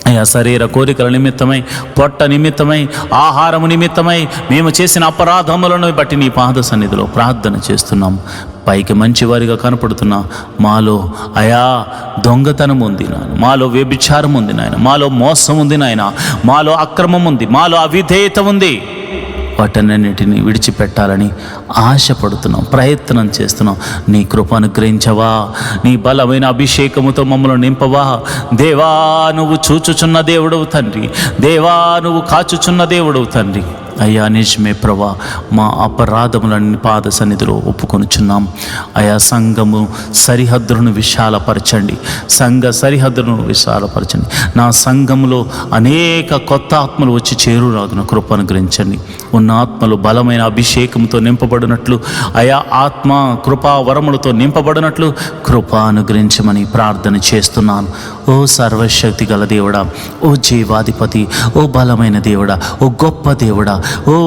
అయా శరీర కోరికల నిమిత్తమై, పొట్ట నిమిత్తమై, ఆహారము నిమిత్తమై మేము చేసిన అపరాధములను బట్టి నీ పాద సన్నిధిలో ప్రార్థన చేస్తున్నాము. పైకి మంచివారిగా కనపడుతున్నా మాలో అయా దొంగతనం ఉంది నాయన, మాలో వ్యభిచారం ఉంది నాయన, మాలో మోసం ఉంది నాయన, మాలో అక్రమం ఉంది, మాలో అవిధేయత ఉంది. వాటన్నిటిని విడిచిపెట్టాలని ఆశపడుతున్నాం, ప్రయత్నం చేస్తున్నాం. నీ కృప అనుగ్రహించవా, నీ బలమైన అభిషేకముతో మమ్మల్ని నింపవా. దేవా నువ్వు చూచుచున్న దేవుడవు తండ్రి, దేవా నువ్వు కాచుచున్న దేవుడవు తండ్రి. అయ్యా నిజమే ప్రభా, మా అపరాధములన్నీ పాద సన్నిధిలో ఒప్పుకొనుచున్నాం. అయా సంఘము సరిహద్దులను విశాలపరచండి, సంఘ సరిహద్దులను విశాలపరచండి. నా సంఘములో అనేక కొత్త ఆత్మలు వచ్చి చేరురాగున కృప అనుగ్రహించండి. ఉన్న ఆత్మలు బలమైన అభిషేకంతో నింపబడినట్లు, అయా ఆత్మ కృపా వరములతో నింపబడినట్లు కృప అనుగ్రహించమని ప్రార్థన చేస్తున్నాను. ఓ సర్వశక్తి గల దేవుడా, ఓ జీవాధిపతి, ఓ బలమైన దేవుడా, ఓ గొప్ప దేవుడా, ఓ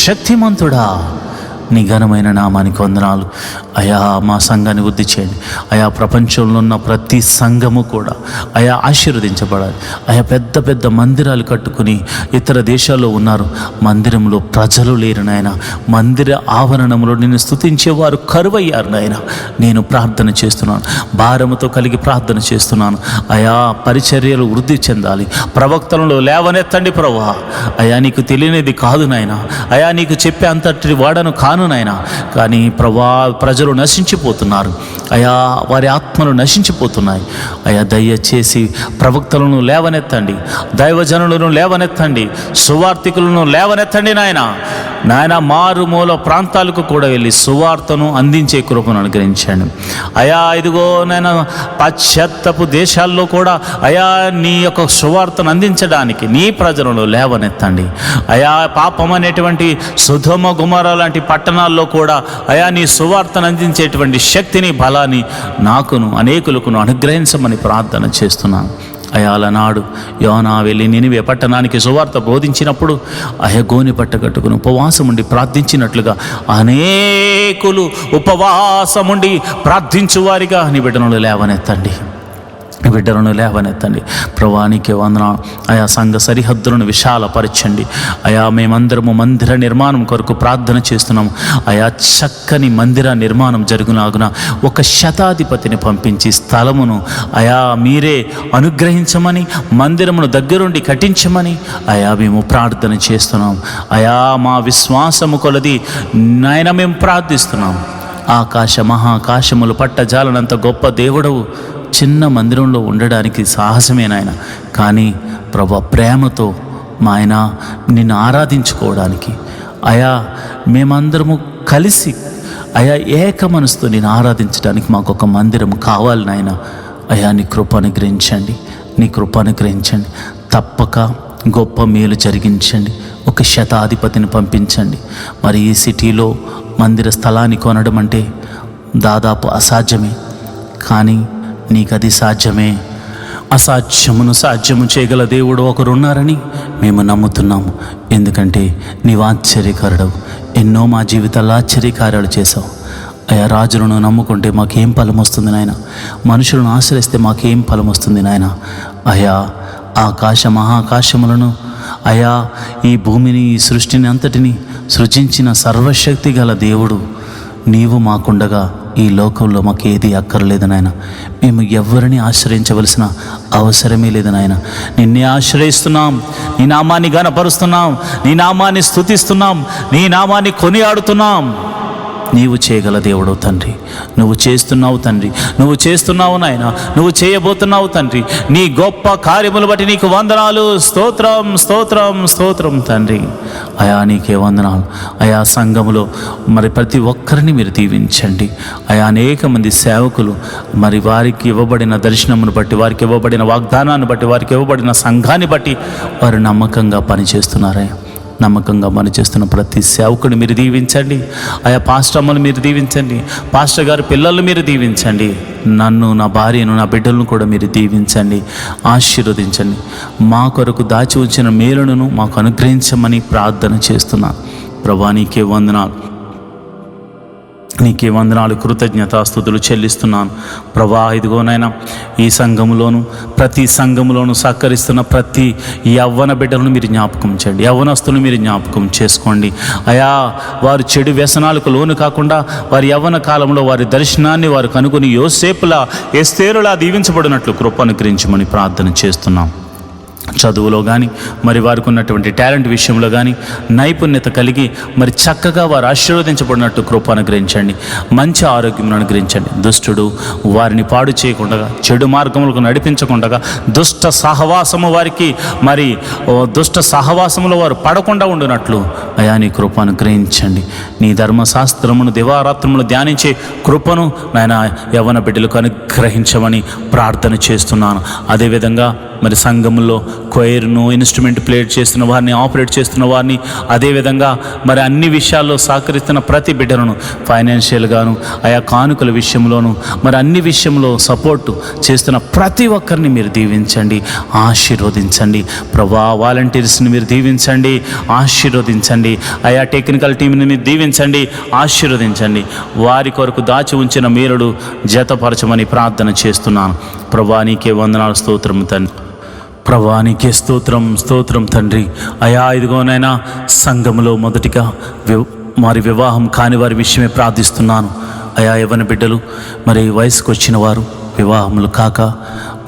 శక్తిమంతుడా, నీ ఘనమైన నామానికి వందనాలు. అయా మా సంఘాన్ని వృద్ధి చేయండి. అయా ప్రపంచంలో ఉన్న ప్రతి సంఘము కూడా అయా ఆశీర్వదించబడాలి. అయా పెద్ద పెద్ద మందిరాలు కట్టుకుని ఇతర దేశాల్లో ఉన్నారు, మందిరంలో ప్రజలు లేరు నాయన. మందిర ఆవరణంలో నిన్ను స్తుతించేవారు కరువయ్యారు నాయన. నేను ప్రార్థన చేస్తున్నాను, భారముతో కలిగి ప్రార్థన చేస్తున్నాను. అయా పరిచర్యలు వృద్ధి చెందాలి, ప్రవక్తలను లేవనెత్తండి ప్రభువా. అయా నీకు తెలియనిది కాదు నాయన, అయా నీకు చెప్పే అంతటి వాడను కాను నాయన. కానీ ప్రజలు నశించిపోతున్నారు అయా, వారి ఆత్మలు నశించిపోతున్నాయి అయా. దయచేసి ప్రవక్తలను లేవనెత్తండి, దైవజనులను లేవనెత్తండి, సువార్థికులను లేవనెత్తండి నాయన. మారుమూల ప్రాంతాలకు కూడా వెళ్ళి సువార్తను అందించే కృపను అనుగ్రహించండి అయా. ఇదిగో నాయన పాశ్చాత్యపు దేశాల్లో కూడా అయా నీ యొక్క సువార్తను అందించడానికి నీ ప్రజలను లేవనెత్తండి అయా. పాపం అనేటువంటి సొదొమ గొమొర్రా లాంటి పట్టణాల్లో కూడా అయా నీ సువార్తను అందించేటువంటి శక్తిని, బలాన్ని నాకును అనేకులకును అనుగ్రహించమని ప్రార్థన చేస్తున్నాను అయా. అలనాడు యోనా వెళ్ళి నినివే పట్టణానికి సువార్త బోధించినప్పుడు అయా గోని పట్ట కట్టుకుని ఉపవాసం ఉండి ప్రార్థించినట్లుగా అనేకులు ఉపవాసముండి ప్రార్థించువారిగా నీ బిడ్డలను లేవనెత్తండి, బిడ్డలను లేవనెత్తండి ప్రభానికి వందనాలు అయా. సంఘ సరిహద్దులను విశాలపరచండి అయా. మేమందరము మందిర నిర్మాణం కొరకు ప్రార్థన చేస్తున్నాము అయా. చక్కని మందిర నిర్మాణం జరుగునాగున ఒక శతాధిపతిని పంపించి స్థలమును అయా మీరే అనుగ్రహించమని, మందిరమును దగ్గరుండి కట్టించమని అయా మేము ప్రార్థన చేస్తున్నాం అయా. మా విశ్వాసము కొలది నాయన మేము ప్రార్థిస్తున్నాం. ఆకాశ మహాకాశములు పట్టజాలనంత గొప్ప దేవుడవు, చిన్న మందిరంలో ఉండడానికి సాహసమే నాయన. కానీ ప్రభా ప్రేమతో మా ఆయన నిన్ను ఆరాధించుకోవడానికి అయా మేమందరము కలిసి అయా ఏక మనసుతో నేను ఆరాధించడానికి మాకు ఒక మందిరం కావాలి నాయన. అయా నీ కృప అనుగ్రహించండి, నీ కృప అనుగ్రహించండి. తప్పక గొప్ప మేలు జరిగించండి. ఒక శతాధిపతిని పంపించండి. మరి ఈ సిటీలో మందిర స్థలాన్ని కొనడం అంటే దాదాపు అసాధ్యమే, కానీ నీకు అది సాధ్యమే. అసాధ్యమును సాధ్యము చేయగల దేవుడు ఒకరున్నారని మేము నమ్ముతున్నాము. ఎందుకంటే నీవు ఆశ్చర్యకారుడవు. ఎన్నో మా జీవితాల్లో ఆశ్చర్యకార్యాలు చేశావు అయా. రాజులను నమ్ముకుంటే మాకేం ఫలం వస్తుంది నాయన, మనుషులను ఆశ్రయిస్తే మాకేం ఫలం వస్తుంది నాయన. అయా ఆకాశ మహాకాశములను అయా, ఈ భూమిని, ఈ సృష్టిని అంతటిని సృజించిన సర్వశక్తి గల దేవుడు నీవు మాకుండగా ఈ లోకంలో మాకు ఏది అక్కర్లేదు నాయన. మేము ఎవరిని ఆశ్రయించవలసిన అవసరమే లేదు నాయన. నిన్నే ఆశ్రయిస్తున్నాం, నీ నామాన్ని ఘనపరుస్తున్నాం, నీ నామాన్ని స్తుతిస్తున్నాం, నీ నామాన్ని కొనియాడుతున్నాం. నీవు చేయగల దేవుడు తండ్రి, నువ్వు చేస్తున్నావు తండ్రి, నువ్వు చేస్తున్నావు నాయన, నువ్వు చేయబోతున్నావు తండ్రి. నీ గొప్ప కార్యములు బట్టి నీకు వందనాలు. స్తోత్రం స్తోత్రం స్తోత్రం తండ్రి. అయా నీకే వందనాలు అయా. సంఘములో మరి ప్రతి ఒక్కరిని మీరు దీవించండి అయా. అనేక మంది సేవకులు మరి వారికి ఇవ్వబడిన దర్శనమును బట్టి, వారికి ఇవ్వబడిన వాగ్దానాన్ని బట్టి, వారికి ఇవ్వబడిన సంఘాన్ని బట్టి వారు నమ్మకంగా పనిచేస్తున్నారయ్యా. నమ్మకంగా పనిచేస్తున్న ప్రతి సేవకుని మీరు దీవించండి అయా. పాస్టర్ అమ్మను మీరు దీవించండి, పాస్టర్ గారి పిల్లలను మీరు దీవించండి, నన్ను, నా భార్యను, నా బిడ్డలను కూడా మీరు దీవించండి, ఆశీర్వదించండి. మా కొరకు దాచి ఉంచిన మేలును మాకు అనుగ్రహించమని ప్రార్థన చేస్తున్నాను ప్రభా. నీకే వందనాలు, నీకే వందనాలు, కృతజ్ఞతాస్తుతులు చెల్లిస్తున్నాను ప్రభా. ఇదిగోనైనా ఈ సంఘములోను, ప్రతి సంఘములోను సహకరిస్తున్న ప్రతి యవ్వన బిడ్డలను మీరు జ్ఞాపకం చేయండి, యవ్వనస్తులను మీరు జ్ఞాపకం చేసుకోండి అయా. వారు చెడు వ్యసనాలకు లోను కాకుండా వారి యవ్వన కాలంలో వారి దర్శనాన్ని వారు కనుగొని యోసేపులా, ఎస్తేరులా దీవించబడినట్లు కృప అనుగ్రహించమని ప్రార్థన చేస్తున్నాం. చదువులో కానీ మరి వారికి ఉన్నటువంటి టాలెంట్ విషయంలో కానీ నైపుణ్యత కలిగి మరి చక్కగా వారు ఆశీర్వదించబడినట్టు కృప అనుగ్రహించండి. మంచి ఆరోగ్యం అనుగ్రహించండి. దుష్టుడు వారిని పాడు చేయకుండా, చెడు మార్గములకు నడిపించకుండా, దుష్ట సహవాసము వారికి మరి దుష్ట సహవాసములో వారు పడకుండా ఉండినట్లు అయా నీ కృప అనుగ్రహించండి. నీ ధర్మశాస్త్రమును దివారాత్రములు ధ్యానించే కృపను నాయన యవ్వన బిడ్డలకు అనుగ్రహించమని ప్రార్థన చేస్తున్నాను. అదేవిధంగా మరి సంఘంలో కొయిర్ను, ఇన్స్ట్రుమెంట్ ప్లేట్ చేస్తున్న వారిని, ఆపరేట్ చేస్తున్న వారిని, అదేవిధంగా మరి అన్ని విషయాల్లో సహకరిస్తున్న ప్రతి బిడ్డలను ఫైనాన్షియల్గాను, ఆయా కానుకల విషయంలోను, మరి అన్ని విషయంలో సపోర్టు చేస్తున్న ప్రతి ఒక్కరిని మీరు దీవించండి, ఆశీర్వదించండి. ప్రభా వాలంటీర్స్ని మీరు దీవించండి, ఆశీర్వదించండి. ఆయా టెక్నికల్ టీంని మీరు దీవించండి, ఆశీర్వదించండి. వారి కొరకు దాచి ఉంచిన మీరుడు జతపరచమని ప్రార్థన చేస్తున్నాను. ప్రభా నీకే వందనాలు, స్తోత్రం తండ్రి. ప్రభా నీకే స్తోత్రం తండ్రి. అయా ఇదిగోనైనా సంఘములో మొదటిగా మరి వివాహం కాని వారి విషయమే ప్రార్థిస్తున్నాను. అయా యవ్వన బిడ్డలు మరి వయసుకు వచ్చిన వారు వివాహములు కాక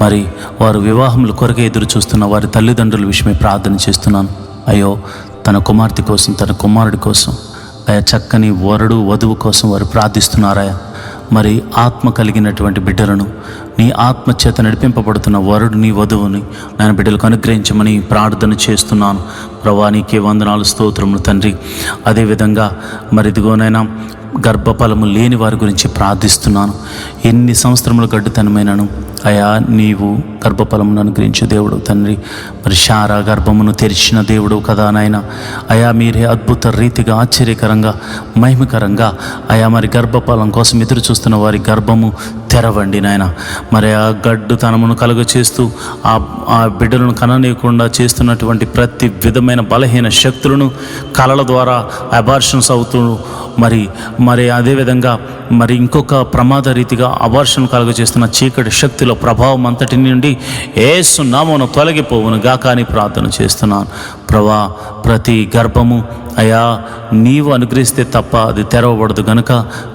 మరి వారు వివాహముల కొరకే ఎదురు చూస్తున్న వారి తల్లిదండ్రుల విషయమే ప్రార్థన చేస్తున్నాను. అయ్యో తన కుమార్తె కోసం, తన కుమారుడి కోసం, అయా చక్కని వరుడు వధువు కోసం వారు ప్రార్థిస్తున్నారయా. మరి ఆత్మ కలిగినటువంటి బిడ్డలను, నీ ఆత్మ చేత నడిపింపబడుతున్న వరుడిని, వధువుని నేను బిడ్డలకు అనుగ్రహించమని ప్రార్థన చేస్తున్నాను. ప్రభా నీకే వందనాలు, స్తోత్రములు తండ్రి. అదేవిధంగా మరి ఇదిగోనైనా గర్భఫలము లేని వారి గురించి ప్రార్థిస్తున్నాను. ఎన్ని సంవత్సరములు గడ్డుతనమైనను అయా నీవు గర్భఫలమును అనుగ్రహించు దేవుడు తండ్రి. మరి శారా గర్భమును తెరిచిన దేవుడు కదా నాయన. అయా మీరే అద్భుత రీతిగా, ఆశ్చర్యకరంగా, మహిమకరంగా అయా మరి గర్భఫలం కోసం ఎదురు చూస్తున్న వారి గర్భము తెరవండి నాయన. మరి ఆ గడ్డుతనమును కలుగ చేస్తూ ఆ బిడ్డలను కననీయకుండా చేస్తున్నటువంటి ప్రతి విధమైన బలహీన శక్తులను కలల ద్వారా అబార్షన్స్ అవుతూ మరి అదేవిధంగా మరి ఇంకొక ప్రమాద రీతిగా అబార్షన్ కలుగ చేస్తున్న చీకటి శక్తిలో ప్రభావం అంతటి నుండి యేసు నామమున తొలగిపోవును గాక అని ప్రార్థన చేస్తున్నాను. ప్రభా ప్రతి గర్భము అయా నీవు అనుగ్రహిస్తే తప్ప అది తెరవబడదు గనుక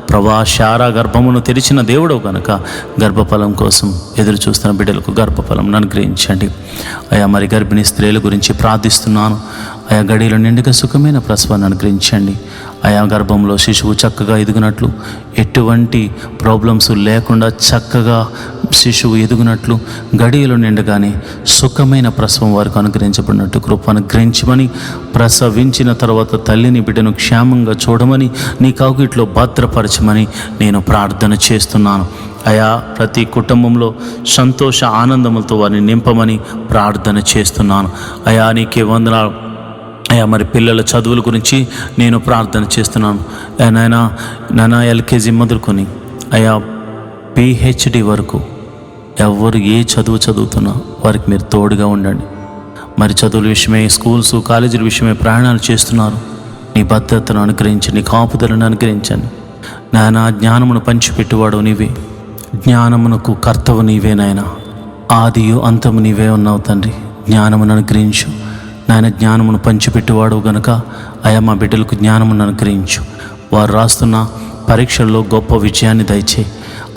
ప్రభా శారా గర్భమును తెరిచిన దేవుడు గనుక గర్భఫలం కోసం ఎదురు చూస్తున్న బిడ్డలకు గర్భఫలం అనుగ్రహించండి. అయా మరి గర్భిణీ స్త్రీల గురించి ప్రార్థిస్తున్నాను. ఆయా గడిలో నిండుగా సుఖమైన ప్రసవాన్ని అనుగ్రహించండి. ఆయా గర్భంలో శిశువు చక్కగా ఎదుగునట్లు, ఎటువంటి ప్రాబ్లమ్స్ లేకుండా చక్కగా శిశువు ఎదుగునట్లు, గడియలో నిండగానే సుఖమైన ప్రసవం వారికి అనుగ్రహించబడినట్టు కృప అనుగ్రహించమని, ప్రసవించిన తర్వాత తల్లిని బిడ్డను క్షేమంగా చూడమని, నీ కౌగిట్లో భద్రపరచమని నేను ప్రార్థన చేస్తున్నాను. అయా ప్రతి కుటుంబంలో సంతోష ఆనందములతో వారిని నింపమని ప్రార్థన చేస్తున్నాను. అయా నీకే వందనాలు. అయా మరి పిల్లల చదువుల గురించి నేను ప్రార్థన చేస్తున్నాను. నాయనా ఎల్కేజీ మొదలుకొని అయా పిహెచ్డి వరకు ఎవరు ఏ చదువు చదువుతున్నా వారికి మీరు తోడుగా ఉండండి. మరి చదువుల విషయమై, స్కూల్స్, కాలేజీల విషయమై ప్రయాణాలు చేస్తున్నారు. నీ భద్రతను అనుగ్రహించండి, కాపుదలను అనుగ్రహించండి. నాయన జ్ఞానమును పంచిపెట్టువాడు నీవే, జ్ఞానమునకు కర్తవు నీవే నాయన. ఆదియు అంతము నీవే ఉన్నావు తండ్రి. జ్ఞానమును అనుగ్రహించు నాయన. జ్ఞానమును పంచిపెట్టువాడు గనుక అయా మా బిడ్డలకు జ్ఞానమును అనుగ్రహించు. వారు రాస్తున్న పరీక్షల్లో గొప్ప విజయాన్ని దయచేయి.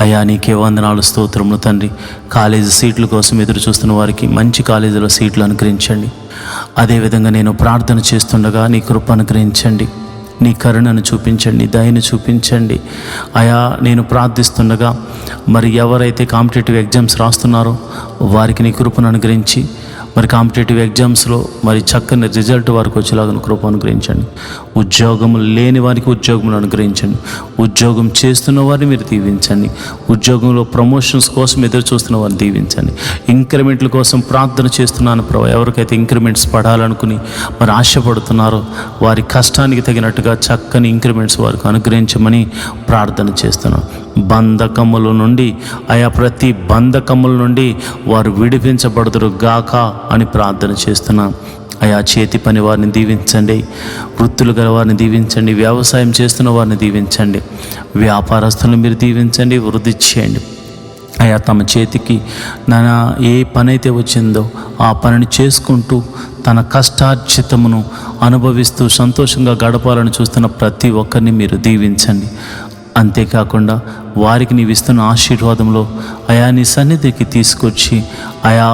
అయా నీకే వందనాలు, స్తోత్రములు తండ్రి. కాలేజీ సీట్ల కోసం ఎదురు చూస్తున్న వారికి మంచి కాలేజీలో సీట్లు అనుగ్రహించండి. అదేవిధంగా నేను ప్రార్థన చేస్తుండగా నీ కృప అనుగ్రహించండి, నీ కరుణను చూపించండి, దయను చూపించండి. అయా నేను ప్రార్థిస్తుండగా మరి ఎవరైతే కాంపిటేటివ్ ఎగ్జామ్స్ రాస్తున్నారో వారికి నీ కృపను అనుగ్రహించి మరి కాంపిటేటివ్ ఎగ్జామ్స్లో మరి చక్కని రిజల్ట్ వారికి వచ్చేలాగా కృప అనుగ్రహించండి. ఉద్యోగము లేని వారికి ఉద్యోగమును అనుగ్రహించండి. ఉద్యోగం చేస్తున్న వారిని మీరు దీవించండి. ఉద్యోగంలో ప్రమోషన్స్ కోసం ఎదురు చూస్తున్న వారిని దీవించండి. ఇంక్రిమెంట్ల కోసం ప్రార్థన చేస్తున్నాను ప్రభు. ఎవరికైతే ఇంక్రిమెంట్స్ పడాలనుకుని మరి ఆశపడుతున్నారో వారి కష్టానికి తగినట్టుగా చక్కని ఇంక్రిమెంట్స్ వారికి అనుగ్రహించమని ప్రార్థన చేస్తున్నాను. బంధకముల నుండి ఆయా ప్రతి బంధకముల నుండి వారు విడిపించబడుదురు గాక అని ప్రార్థన చేస్తున్నాను. అయా చేతి పని వారిని దీవించండి, వృత్తులు గల వారిని దీవించండి, వ్యవసాయం చేస్తున్న వారిని దీవించండి, వ్యాపారస్తులను మీరు దీవించండి, వృద్ధి చేయండి. అయా తమ చేతికి ఏ పని అయితే వచ్చిందో ఆ పనిని చేసుకుంటూ తన కష్టార్జితమును అనుభవిస్తూ సంతోషంగా గడపాలని చూస్తున్న ప్రతి ఒక్కరిని మీరు దీవించండి. అంతేకాకుండా వారికి నీవు ఇస్తున్న ఆశీర్వాదంలో అయా నీ సన్నిధికి తీసుకొచ్చి ఆయా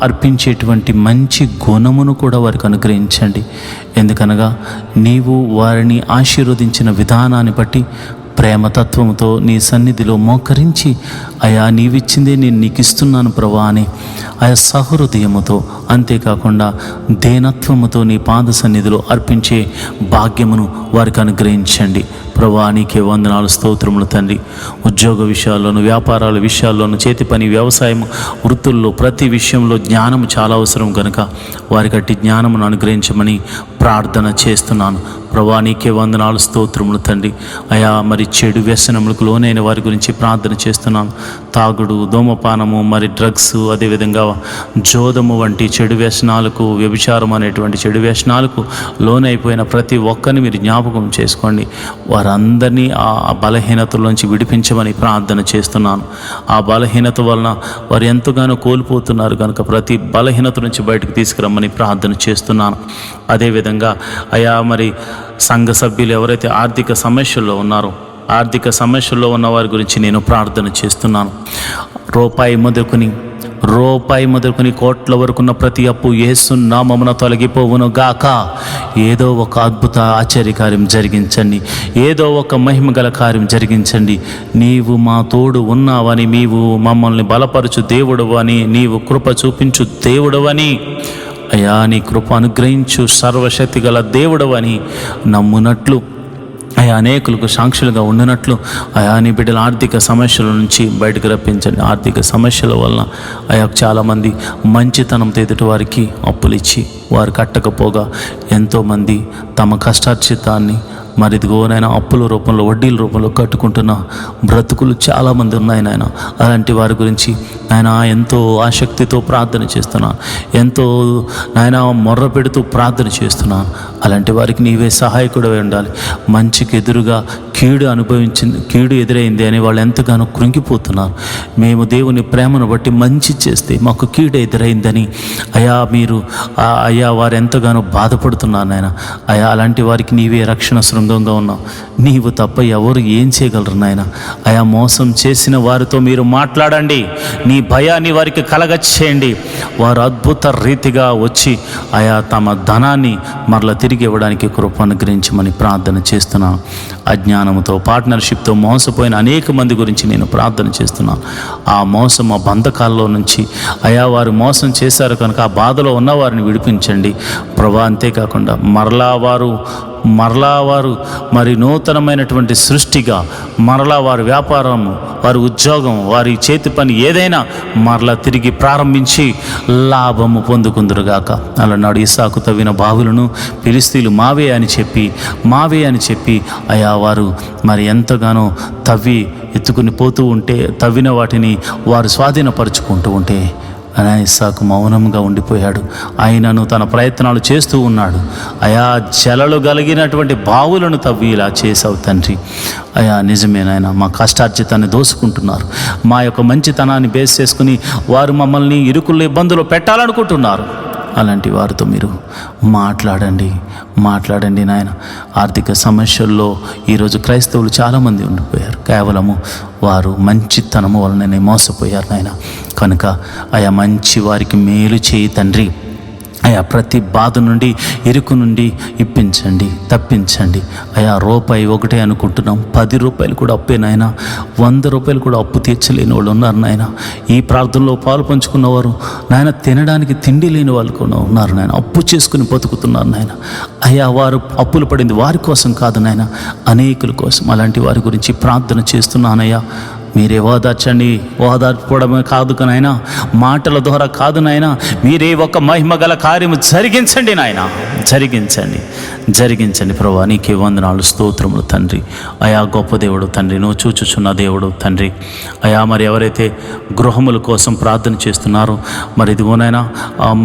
అర్పించేటువంటి మంచి గుణమును కూడా వారికి అనుగ్రహించండి. ఎందుకనగా నీవు వారిని ఆశీర్వదించిన విధానాన్ని బట్టి ప్రేమతత్వంతో నీ సన్నిధిలో మోకరించి అయా నీవిచ్చిందే నేను నీకు ఇస్తున్నాను ప్రభా అని ఆయా సహృదయముతో, అంతేకాకుండా దేనత్వముతో నీ పాద సన్నిధిలో అర్పించే భాగ్యమును వారికి అనుగ్రహించండి. ప్రభా నీకే వందనాలు, స్తోత్రములు తండ్రి. ఉద్యోగ విషయాల్లోనూ, వ్యాపారాల విషయాల్లోనూ, చేతి పని, వ్యవసాయం, వృత్తుల్లో ప్రతి విషయంలో జ్ఞానము చాలా అవసరం కనుక వారికి అట్టి జ్ఞానమును అనుగ్రహించమని ప్రార్థన చేస్తున్నాను. ప్రభా నీకే వందనాలు, స్తోత్రములు తండ్రి. అయా మరి చెడు వ్యసనములకు లోనైన వారి గురించి ప్రార్థన చేస్తున్నాను. తాగుడు, ధూమపానము, మరి డ్రగ్స్, అదేవిధంగా జోదము వంటి చెడు వ్యసనాలకు, వ్యభిచారం అనేటువంటి చెడు వ్యసనాలకు లోనైపోయిన ప్రతి ఒక్కరిని మీరు జ్ఞాపకం చేసుకోండి. వారందరినీ ఆ బలహీనతలోంచి విడిపించమని ప్రార్థన చేస్తున్నాను. ఆ బలహీనత వలన వారు ఎంతగానో కోల్పోతున్నారు కనుక ప్రతి బలహీనత నుంచి బయటకు తీసుకురమ్మని ప్రార్థన చేస్తున్నాను. అదేవిధంగా అయా మరి సంఘ సభ్యులు ఎవరైతే ఆర్థిక సమస్యల్లో ఉన్నారో, ఆర్థిక సమస్యల్లో ఉన్న వారి గురించి నేను ప్రార్థన చేస్తున్నాను. రూపాయి మొదలుకొని కోట్ల వరకున్న ప్రతి అప్పు యేసు నామమున తొలగిపోవును గాక. ఏదో ఒక అద్భుత ఆశ్చర్యకార్యం జరిగించండి, ఏదో ఒక మహిమగల కార్యం జరిగించండి. నీవు మా తోడు ఉన్నావని, నీవు మమ్మల్ని బలపరచు దేవుడవని, నీవు కృప చూపించు దేవుడవని, అయా నీ కృప అనుగ్రహించు సర్వశక్తి గల దేవుడవని నమ్మునట్లు, అయా అనేకులకు సాక్షులుగా ఉండినట్లు అయా నీ బిడ్డల ఆర్థిక సమస్యల నుంచి బయటకు రప్పించండి. ఆర్థిక సమస్యల వలన అయా చాలామంది మంచితనంతో ఎదుటి వారికి అప్పులు ఇచ్చి వారు కట్టకపోగా ఎంతోమంది తమ కష్టార్జితాన్ని మరిదిగోనైనా అప్పుల రూపంలో, వడ్డీల రూపంలో కట్టుకుంటున్న బ్రతుకులు చాలామంది ఉన్నాయి నాయన. అలాంటి వారి గురించి నాయన ఎంతో ఆసక్తితో ప్రార్థన చేస్తున్నాను, ఎంతో నాయన మొర్ర పెడుతూ ప్రార్థన చేస్తున్నాను. అలాంటి వారికి నీవే సహాయకుడివై ఉండాలి. మంచికి ఎదురుగా కీడు ఎదురైంది అని వాళ్ళు ఎంతగానో కృంగిపోతున్నారు. మేము దేవుని ప్రేమను బట్టి మంచి చేస్తే మాకు కీడు ఎదురైందని అయ్యా వారు ఎంతగానో బాధపడుతున్నారు నాయన. అయా అలాంటి వారికి నీవే రక్షణ శృంగంగా ఉన్నావు. నీవు తప్ప ఎవరు ఏం చేయగలరు నాయన. అయా మోసం చేసిన వారితో మీరు మాట్లాడండి, నీ భయాన్ని వారికి కలగచేయండి. వారు అద్భుత రీతిగా వచ్చి అయా తమ ధనాన్ని మరలా తిరిగి ఇవ్వడానికి కృప అనుగ్రహించమని ప్రార్థన చేస్తున్నాను. అజ్ఞానంతో, పార్ట్నర్షిప్తో మోసపోయిన అనేక మంది గురించి నేను ప్రార్థన చేస్తున్నాను. ఆ మోసం, ఆ బంధకాల్లో నుంచి అయా వారు మోసం చేశారు కనుక ఆ బాధలో ఉన్న వారిని విడిపించండి ప్రభా. అంతేకాకుండా మరలా వారు మరి నూతనమైనటువంటి సృష్టిగా మరలా వారి వ్యాపారము, వారి ఉద్యోగం, వారి చేతి పని ఏదైనా మరలా తిరిగి ప్రారంభించి లాభము పొందుకుందురుగాక. అలనాడు ఇస్సాకు తవ్విన బావులను ఫిలిష్తీయులు మావే అని చెప్పి అయా వారు మరి ఎంతగానో తవ్వి ఎత్తుకుని పోతూ ఉంటే, తవ్విన వాటిని వారు స్వాధీనపరుచుకుంటూ ఉంటే ఇస్సాకు మౌనంగా ఉండిపోయాడు. ఆయనను తన ప్రయత్నాలు చేస్తూ ఉన్నాడు. అయా జలలు కలిగినటువంటి బావులను తవ్వి ఇలా చేసావు తండ్రి. అయా నిజమేనాయన, మా కష్టార్జితాన్ని దోసుకుంటున్నారు. మా యొక్క మంచితనాన్ని బేస్ చేసుకుని వారు మమ్మల్ని ఇరుకుల్లో ఇబ్బందులు పెట్టాలనుకుంటున్నారు. అలాంటి వారితో మీరు మాట్లాడండి నాయన. ఆర్థిక సమస్యల్లో ఈరోజు క్రైస్తవులు చాలామంది ఉండిపోయారు. కేవలము వారు మంచితనము వలననే మోసపోయారు నాయన. కనుక అయా మంచి వారికి మేలు చేయి తండ్రి. అయా ప్రతి బాధ నుండి, ఇరుకు నుండి ఇప్పించండి, తప్పించండి. అయా రూపాయి ఒకటే అనుకుంటున్నాం, 10 రూపాయలు కూడా అప్పే నాయన, 100 రూపాయలు కూడా అప్పు తీర్చలేని వాళ్ళు ఉన్నారు నాయన. ఈ ప్రార్థనలో పాలు పంచుకున్నవారు నాయన తినడానికి తిండి లేని వాళ్ళు కూడా ఉన్నారు నాయన. అప్పు చేసుకుని బతుకుతున్నారు నాయన. అయా వారు అప్పులు పడింది వారి కోసం కాదు నాయన, అనేకుల కోసం. అలాంటి వారి గురించి ప్రార్థన చేస్తున్నానయ్యా. మీరే ఓదార్చండి. ఓదార్పడమే కాదు నాయన, మాటల ద్వారా కాదు నాయన, మీరే ఒక మహిమగల కార్యము జరిగించండి నాయన. జరిగించండి ప్రభా. నీకే వందనాలు, స్తోత్రములు తండ్రి. అయా గొప్ప దేవుడు తండ్రి, నువ్వు చూచుచున్న దేవుడు తండ్రి. అయా మరి ఎవరైతే గృహముల కోసం ప్రార్థన చేస్తున్నారో మరి ఇదిగోనైనా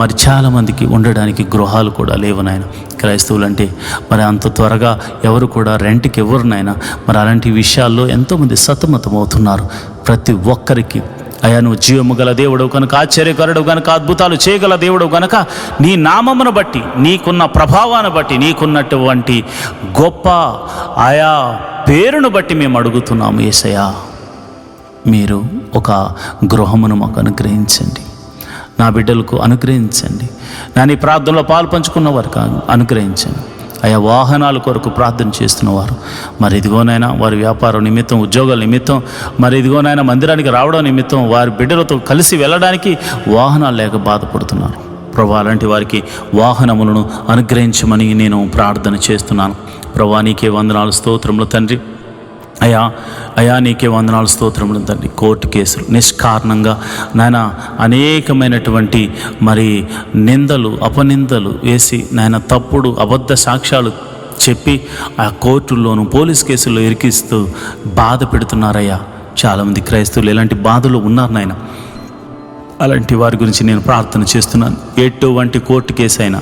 మరి చాలామందికి ఉండడానికి గృహాలు కూడా లేవు నాయన. క్రైస్తవులు అంటే మరి అంత త్వరగా ఎవరు కూడా రెంట్కి ఇవ్వరు నాయన. మరి అలాంటి విషయాల్లో ఎంతోమంది సతమతం అవుతున్నారు. ప్రతి ఒక్కరికి అయా నువ్వు జీవము గల దేవుడు కనుక, ఆశ్చర్యకరుడు కనుక, అద్భుతాలు చేయగల దేవుడు కనుక, నీ నామమును బట్టి, నీకున్న ప్రభావాన్ని బట్టి, నీకున్నటువంటి గొప్ప ఆయా పేరును బట్టి మేము అడుగుతున్నాము యేసయ్యా, మీరు ఒక గృహమును మాకు అనుగ్రహించండి, నా బిడ్డలకు అనుగ్రహించండి, నా నీ ప్రార్థనలో పాలు పంచుకున్న వారికి అనుగ్రహించండి. అయా, వాహనాల కొరకు ప్రార్థన చేస్తున్నవారు మరి ఇదిగోనైనా వారి వ్యాపారం నిమిత్తం, ఉద్యోగాల నిమిత్తం, మరి ఇదిగోనైనా మందిరానికి రావడం నిమిత్తం, వారి బిడ్డలతో కలిసి వెళ్ళడానికి వాహనాలు లేక బాధపడుతున్నారు ప్రభా. అలాంటి వారికి వాహనములను అనుగ్రహించమని నేను ప్రార్థన చేస్తున్నాను ప్రభా. నీకే వందనాలు, స్తోత్రములు తండ్రి. అయా నీకే వందనాలు, స్తోత్రములు తండ్రి. కోర్టు కేసులు నిష్కారణంగా నాయన అనేకమైనటువంటి మరి నిందలు, అపనిందలు వేసి నాయన తప్పుడు అబద్ధ సాక్ష్యాలు చెప్పి ఆ కోర్టుల్లోనూ పోలీస్ కేసుల్లో ఇరికిస్తూ బాధ పెడుతున్నారయ్యా. చాలామంది క్రైస్తవులు ఇలాంటి బాధలు ఉన్నారు నాయన. అలాంటి వారి గురించి నేను ప్రార్థన చేస్తున్నాను. ఎటువంటి కోర్టు కేసు అయినా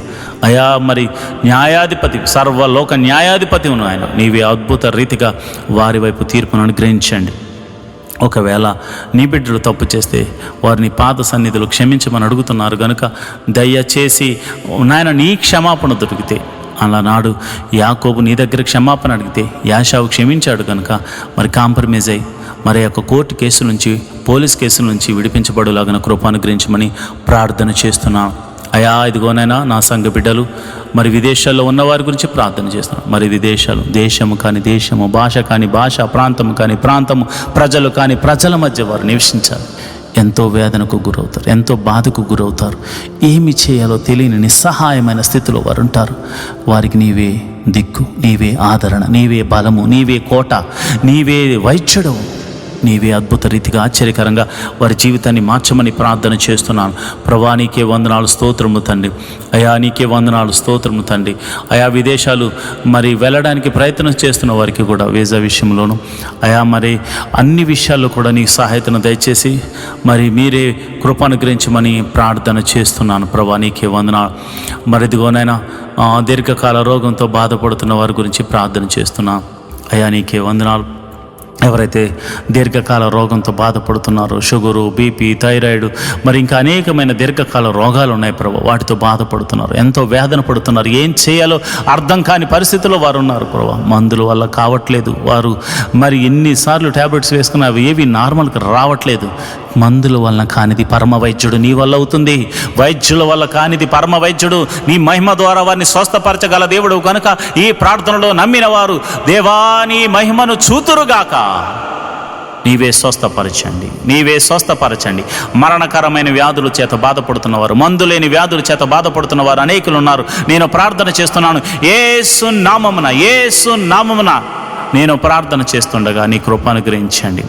అయా, మరి న్యాయాధిపతి, సర్వలోక న్యాయాధిపతి ఉన్న ఆయన, నీవే అద్భుత రీతిగా వారి వైపు తీర్పును అనుగ్రహించండి. ఒకవేళ నీ బిడ్డలు తప్పు చేస్తే వారిని పాద సన్నిధిలో క్షమించమని అడుగుతున్నారు కనుక దయచేసి నాయన నీ క్షమాపణ దొరికితే, అలానాడు యాకోబు నీ దగ్గర క్షమాపణ అడిగితే యాషావు క్షమించాడు కనుక మరి కాంప్రమైజ్ అయ్యి మరి యొక్క కోర్టు కేసు నుంచి, పోలీస్ కేసుల నుంచి విడిపించబడేలాగా కృప అనుగ్రహించమని ప్రార్థన చేస్తున్నాను అయా. ఇదిగోనైనా నా సంఘ బిడ్డలు మరి విదేశాల్లో ఉన్నవారి గురించి ప్రార్థన చేస్తున్నాను. మరి విదేశాలు, దేశము కానీ దేశము, భాష కానీ భాష, ప్రాంతము కానీ ప్రాంతము, ప్రజలు కానీ ప్రజల మధ్య వారు నివసించాలి. ఎంతో వేదనకు గురవుతారు, ఎంతో బాధకు గురవుతారు. ఏమి చేయాలో తెలియని నిస్సహాయమైన స్థితిలో వారు ఉంటారు. వారికి నీవే దిక్కు, నీవే ఆదరణ, నీవే బలము, నీవే కోట, నీవే వైద్యుడు, నీవే అద్భుత రీతిగా ఆశ్చర్యకరంగా వారి జీవితాన్ని మార్చమని ప్రార్థన చేస్తున్నాను ప్రభా. నీకే వందనాలు, స్తోత్రము తండ్రి. అయా నీకే వందనాలు, స్తోత్రము తండ్రి. అయా విదేశాలు మరి వెళ్ళడానికి ప్రయత్నం చేస్తున్న వారికి కూడా వీసా విషయంలోనూ అయా మరి అన్ని విషయాల్లో కూడా నీ సహాయతను దయచేసి మరి మీరే కృప అనుగ్రహించమని ప్రార్థన చేస్తున్నాను ప్రభా. నీకే వందనాలు. మరి ఇదిగోనైనా దీర్ఘకాల రోగంతో బాధపడుతున్న వారి గురించి ప్రార్థన చేస్తున్నాను అయా. నీకే వందనాలు. ఎవరైతే దీర్ఘకాల రోగంతో బాధపడుతున్నారో, షుగరు, బీపీ, థైరాయిడ్, మరి ఇంకా అనేకమైన దీర్ఘకాల రోగాలు ఉన్నాయి ప్రభు, వాటితో బాధపడుతున్నారు, ఎంతో వేదన పడుతున్నారు. ఏం చేయాలో అర్థం కాని పరిస్థితుల్లో వారు ఉన్నారు ప్రభు. మందుల వల్ల కావట్లేదు, వారు మరి ఎన్నిసార్లు ట్యాబ్లెట్స్ వేసుకున్న అవి ఏవి నార్మల్గా రావట్లేదు. మందుల వల్ల కానిది పరమ వైద్యుడు నీ వల్ల అవుతుంది. వైద్యుల వల్ల కానిది పరమ వైద్యుడు నీ మహిమ ద్వారా వారిని స్వస్థపరచగల దేవుడు కనుక ఈ ప్రార్థనలో నమ్మిన వారు దేవా నీ మహిమను చూతురుగాక. నీవే స్వస్థపరచండి, నీవే స్వస్థపరచండి. మరణకరమైన వ్యాధుల చేత బాధపడుతున్నవారు, మందులేని వ్యాధుల చేత బాధపడుతున్నవారు అనేకులు ఉన్నారు. నేను ప్రార్థన చేస్తున్నాను యేసు నామమున, యేసు నామమున నేను ప్రార్థన చేస్తుండగా నీ కృప అనుగ్రహించండి,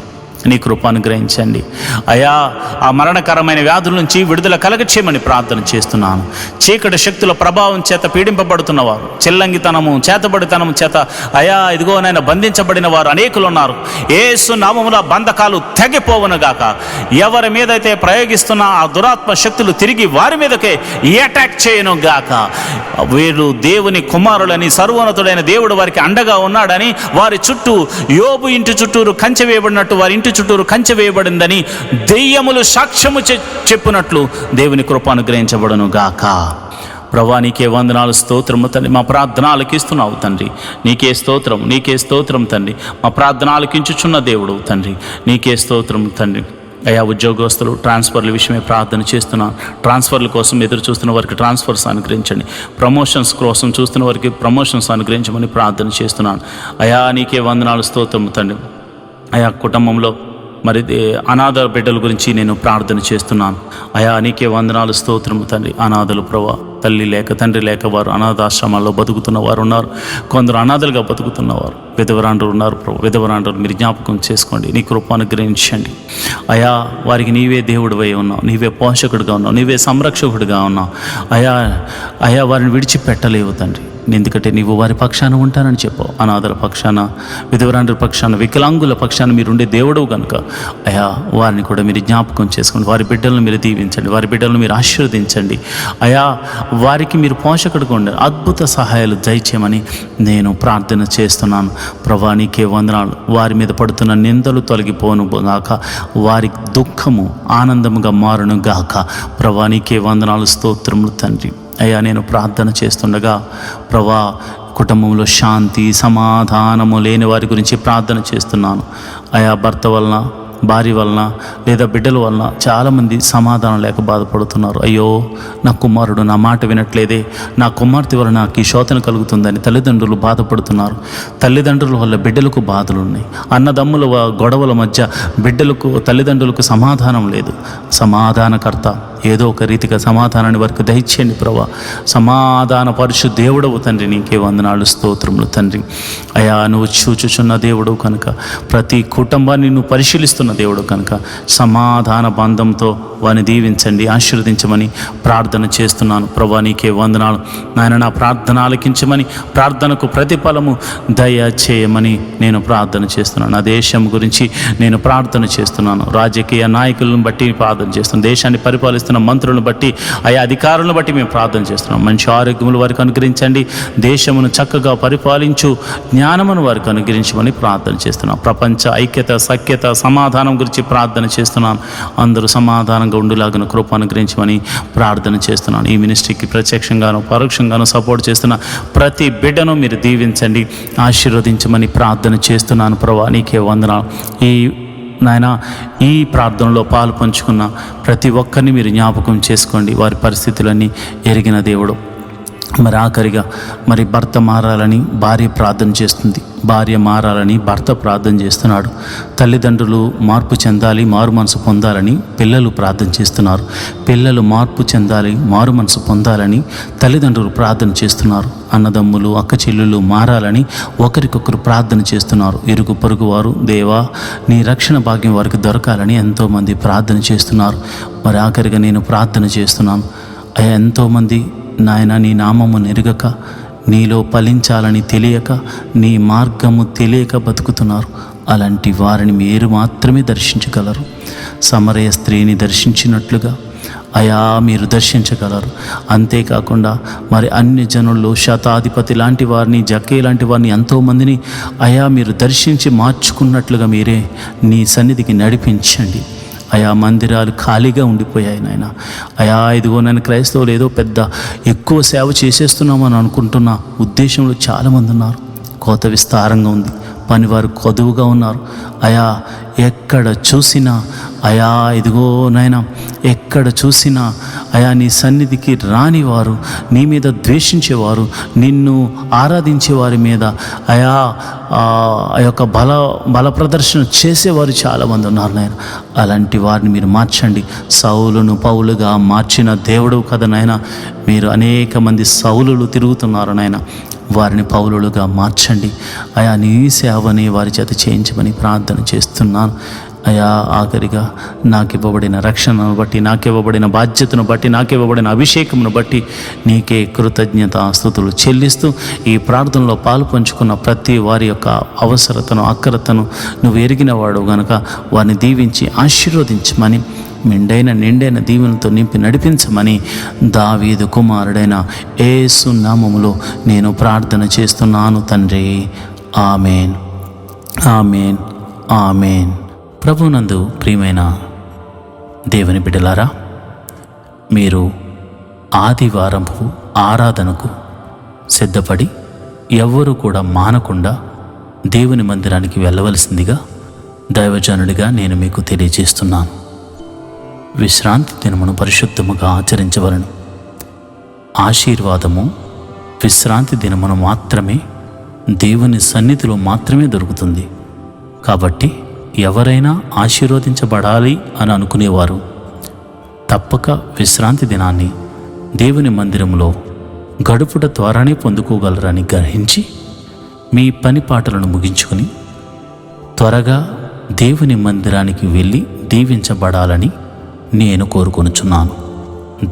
నీ కృప అనుగ్రహించండి అయా. ఆ మరణకరమైన వ్యాధుల నుంచి విడుదల కలగచేయమని ప్రార్థన చేస్తున్నాను. చీకటి శక్తుల ప్రభావం చేత పీడింపబడుతున్నవారు, చిల్లంగితనము, చేతబడితనము చేత అయా ఇదిగోనైనా బంధించబడిన వారు అనేకులు ఉన్నారు. యేసు నామమున బంధకాలు తెగిపోవునుగాక. ఎవరి మీదైతే ప్రయోగిస్తున్న ఆ దురాత్మ శక్తులు తిరిగి వారి మీదకే అటాక్ చేయను గాక. వీరు దేవుని కుమారులని, సర్వోన్నతుడైన దేవుడు వారికి అండగా ఉన్నాడని వారి చుట్టూ యోబు ఇంటి చుట్టూరు కంచె వేయబడినట్టు వారి ఇంటి చుట్టూరు కంచె వేయబడిందని దెయ్యములు సాక్ష్యము చెప్పునట్లు దేవుని కృప అనుగ్రహించబడును గాక. ప్రభా నీకే వందనాలు, స్తోత్రము తండ్రి. మా ప్రార్థన ఆలకిస్తున్నావు తండ్రి, నీకే స్తోత్రం, నీకే స్తోత్రం తండ్రి. మా ప్రార్థన ఆలకించుచున్న దేవుడు తండ్రి, నీకే స్తోత్రం తండ్రి. అయా ఉద్యోగస్తులు ట్రాన్స్ఫర్ల విషయమే ప్రార్థన చేస్తున్నాను. ట్రాన్స్ఫర్ల కోసం ఎదురు చూస్తున్న వారికి ట్రాన్స్ఫర్స్ అనుగ్రహించండి. ప్రమోషన్స్ కోసం చూస్తున్న వారికి ప్రమోషన్స్ అనుగ్రహించమని ప్రార్థన చేస్తున్నాను అయా. నీకే వందనాలు, స్తోత్రం తండ్రి. అయా కుటుంబంలో మరి అనాథ బిడ్డల గురించి నేను ప్రార్థన చేస్తున్నాను అయా. నీకే వందనాలు, స్తోత్రము తండ్రి. అనాథలు ప్రభా, తల్లి లేక తండ్రి లేక వారు అనాథాశ్రమాల్లో బతుకుతున్న వారు ఉన్నారు. కొందరు అనాథలుగా బతుకుతున్నవారు, విధవరాండ్రులు ఉన్నారు ప్రభు. విధవరాండ్రులు మీరు జ్ఞాపకం చేసుకోండి, నీ కృప అనుగ్రహించండి అయా. వారికి నీవే దేవుడివై ఉన్నావు, నీవే పోషకుడిగా ఉన్నావు, నీవే సంరక్షకుడిగా ఉన్నావు అయా. అయా వారిని విడిచిపెట్టలేవు తండ్రి, ఎందుకంటే నీవు వారి పక్షాన ఉంటానని చెప్పావు. అనాథల పక్షాన, విధవరాండ్రుల పక్షాన, వికలాంగుల పక్షాన మీరుండే దేవుడు కనుక అయా వారిని కూడా మీరు జ్ఞాపకం చేసుకోండి. వారి బిడ్డలను మీరు దీవించండి, వారి బిడ్డలను మీరు ఆశీర్వదించండి అయా. వారికి మీరు పోషకుడిగా ఉండండి, అద్భుత సహాయాలు దయచేయమని నేను ప్రార్థన చేస్తున్నాను ప్రభా. నీకే వందనాలు. వారి మీద పడుతున్న నిందలు తొలగిపోను గాక, వారి దుఃఖము ఆనందముగా మారును గాక ప్రభా. నీకే వందనాలు, స్తోత్రములు తండ్రి. అయ్యా నేను ప్రార్థన చేస్తుండగా ప్రభా కుటుంబంలో శాంతి సమాధానము లేని వారి గురించి ప్రార్థన చేస్తున్నాను. అయా భర్త వలన, భార్య వలన, లేదా బిడ్డల వలన చాలామంది సమాధానం లేక బాధపడుతున్నారు. అయ్యో, నా కుమారుడు నా మాట వినట్లేదే, నా కుమార్తె వలన నాకు ఈ శోధన కలుగుతుందని తల్లిదండ్రులు బాధపడుతున్నారు. తల్లిదండ్రుల వల్ల బిడ్డలకు బాధలు ఉన్నాయి. అన్నదమ్ముల గొడవల మధ్య బిడ్డలకు, తల్లిదండ్రులకు సమాధానం లేదు. సమాధానకర్త ఏదో ఒక రీతిగా సమాధానాన్ని వారికి దయచేయండి ప్రభా. సమాధాన పరుషు దేవుడవు తండ్రి, నీకే వందనాలు, స్తోత్రములు తండ్రి. అయా, నువ్వు చూచుచున్న దేవుడు కనుక, ప్రతి కుటుంబాన్ని నువ్వు పరిశీలిస్తున్న దేవుడు కనుక సమాధాన బంధంతో వారిని దీవించండి, ఆశీర్వదించమని ప్రార్థన చేస్తున్నాను ప్రభా. నీకే వందనాలు నాయన. నా ప్రార్థన ఆలకించమని, ప్రార్థనకు ప్రతిఫలము దయచేయమని నేను ప్రార్థన చేస్తున్నాను. నా దేశం గురించి నేను ప్రార్థన చేస్తున్నాను. రాజకీయ నాయకులను బట్టి ప్రార్థన చేస్తున్నాను. దేశాన్ని పరిపాలిస్తున్న మంత్రులను బట్టి, ఆయా అధికారులను బట్టి మేము ప్రార్థన చేస్తున్నాం. మంచి ఆరోగ్యములు వారికి అనుగ్రహించండి. దేశమును చక్కగా పరిపాలించు జ్ఞానమును వారికి అనుగ్రహించమని ప్రార్థన చేస్తున్నాం. ప్రపంచ ఐక్యత, సఖ్యత, సమాధానం గురించి ప్రార్థన చేస్తున్నాను. అందరూ సమాధానంగా ఉండులాగిన కృప అనుగ్రహించమని ప్రార్థన చేస్తున్నాను. ఈ మినిస్ట్రీకి ప్రత్యక్షంగాను పరోక్షంగాను సపోర్ట్ చేస్తున్న ప్రతి బిడ్డను మీరు దీవించండి, ఆశీర్వదించమని ప్రార్థన చేస్తున్నాను ప్రభా. నీకే వందనాలు. ఈ ప్రార్థనలో పాలు పంచుకున్న ప్రతి ఒక్కరిని మీరు జ్ఞాపకం చేసుకోండి. వారి పరిస్థితులన్నీ ఎరిగిన దేవుడు. మరి ఆఖరిగా భర్త మారాలని భార్య ప్రార్థన చేస్తుంది, భార్య మారాలని భర్త ప్రార్థన చేస్తున్నాడు. తల్లిదండ్రులు మార్పు చెందాలి, మారు మనసు పొందాలని పిల్లలు ప్రార్థన చేస్తున్నారు. పిల్లలు మార్పు చెందాలి, మారు మనసు పొందాలని తల్లిదండ్రులు ప్రార్థన చేస్తున్నారు. అన్నదమ్ములు, అక్క చెల్లెళ్ళు మారాలని ఒకరికొకరు ప్రార్థన చేస్తున్నారు. ఇరుగు పొరుగు వారు, దేవా నీ రక్షణ భాగ్యం వారికి దొరకాలని ఎంతోమంది ప్రార్థన చేస్తున్నారు. మరి ఆఖరిగా నేను ప్రార్థన చేస్తున్నాను. అయ్యా, ఎంతోమంది నాయన నీ నామము నెరుగక, నీలో ఫలించాలని తెలియక, నీ మార్గము తెలియక బతుకుతున్నారు. అలాంటి వారిని మీరు మాత్రమే దర్శించగలరు. సమరయ స్త్రీని దర్శించినట్లుగా అయా మీరు దర్శించగలరు. అంతేకాకుండా మరి అన్ని జనుల్లో శతాధిపతి లాంటి వారిని, జక్కే లాంటి వారిని, ఎంతోమందిని అయా మీరు దర్శించి మార్చుకున్నట్లుగా మీరే నీ సన్నిధికి నడిపించండి. అయా మందిరాలు ఖాళీగా ఉండిపోయాయి నాయన. అయా ఇదిగో నేను క్రైస్తవులు ఏదో పెద్ద ఎక్కువ సేవ చేసేస్తున్నామని అనుకుంటున్న ఉద్దేశంలో చాలామంది ఉన్నారు. కోత విస్తారంగా ఉంది, పనివారు కొదువుగా ఉన్నారు. అయా ఎక్కడ చూసినా అయా ఇదిగో నాయన, ఎక్కడ చూసినా అయా నీ సన్నిధికి రానివారు, నీ మీద ద్వేషించేవారు, నిన్ను ఆరాధించే వారి మీద అయా ఆ యొక్క బల ప్రదర్శన చేసేవారు చాలామంది ఉన్నారు నాయన. అలాంటి వారిని మీరు మార్చండి. సౌలును పౌలుగా మార్చిన దేవుడు కదా నాయన. మీరు అనేక మంది సౌలులు తిరుగుతున్నారు నాయన, వారిని పౌలులుగా మార్చండి. అయా నీ సేవని వారి చేత చేయించమని ప్రార్థన చేస్తున్నాను. అయా ఆఖరిగా నాకు ఇవ్వబడిన రక్షణను బట్టి, నాకు ఇవ్వబడిన బాధ్యతను బట్టి, నాకు ఇవ్వబడిన అభిషేకమును బట్టి నీకే కృతజ్ఞతాస్తుతులు చెల్లిస్తూ ఈ ప్రార్థనలో పాలు పంచుకున్న ప్రతి వారి యొక్క అవసరతను, అక్కరతను నువ్వు ఎరిగిన వాడు గనుక వారిని దీవించి ఆశీర్వదించమని, నిండైన దీవెనతో నింపి నడిపించమని దావీదు కుమారుడైన యేసు నామములో నేను ప్రార్థన చేస్తున్నాను తండ్రి. ఆమేన్, ఆమేన్, ఆమేన్. ప్రభునందు ప్రియమైన దేవుని బిడ్డలారా, మీరు ఆదివారము ఆరాధనకు సిద్ధపడి ఎవ్వరూ కూడా మానకుండా దేవుని మందిరానికి వెళ్ళవలసిందిగా దైవజనుడిగా నేను మీకు తెలియజేస్తున్నాను. విశ్రాంతి దినమును పరిశుద్ధముగా ఆచరించవలను. ఆశీర్వాదము విశ్రాంతి దినమును మాత్రమే, దేవుని సన్నిధిలో మాత్రమే దొరుకుతుంది. కాబట్టి ఎవరైనా ఆశీర్వదించబడాలి అని అనుకునేవారు తప్పక విశ్రాంతి దినాన్ని దేవుని మందిరంలో గడుపుట ద్వారానే పొందుకోగలరని గ్రహించి మీ పని పాటలను ముగించుకొని త్వరగా దేవుని మందిరానికి వెళ్ళి దీవించబడాలని నేను కోరుకొనుచున్నాను.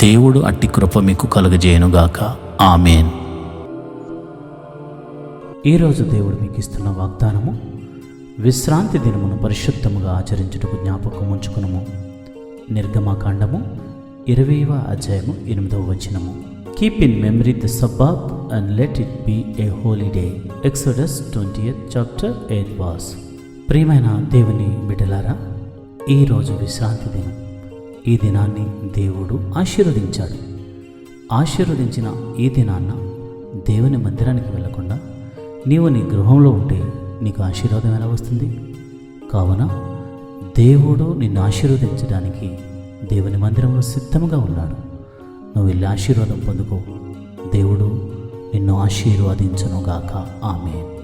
దేవుడు అట్టి కృప మీకు కలుగజేయనుగాక. ఆమేన్. ఈరోజు దేవుడు మీకు ఇస్తున్న వాగ్దానము, విశ్రాంతి దినమును పరిశుద్ధముగా ఆచరించుటకు జ్ఞాపకం ఉంచుకునము. నిర్గమకాండము 20వ అధ్యాయము 8వ వచనము. Keep in memory the Sabbath and let it be a holy day. Exodus 20th chapter 8th verse. ప్రియమైన దేవుని బిడ్డలారా, ఈరోజు విశ్రాంతి దినం. ఈ దినాన్ని దేవుడు ఆశీర్వదించాడు. ఆశీర్వదించిన ఈ దినాన్న దేవుని మందిరానికి వెళ్ళకుండా నీవు నీ గృహంలో ఉంటే నీకు ఆశీర్వాదం ఎలా వస్తుంది? కావున దేవుడు నిన్ను ఆశీర్వదించడానికి దేవుని మందిరంలో సిద్ధముగా ఉన్నాడు. నువ్వు వెళ్ళి ఆశీర్వాదం పొందుకో. దేవుడు నిన్ను ఆశీర్వదించునుగాక. ఆమేన్.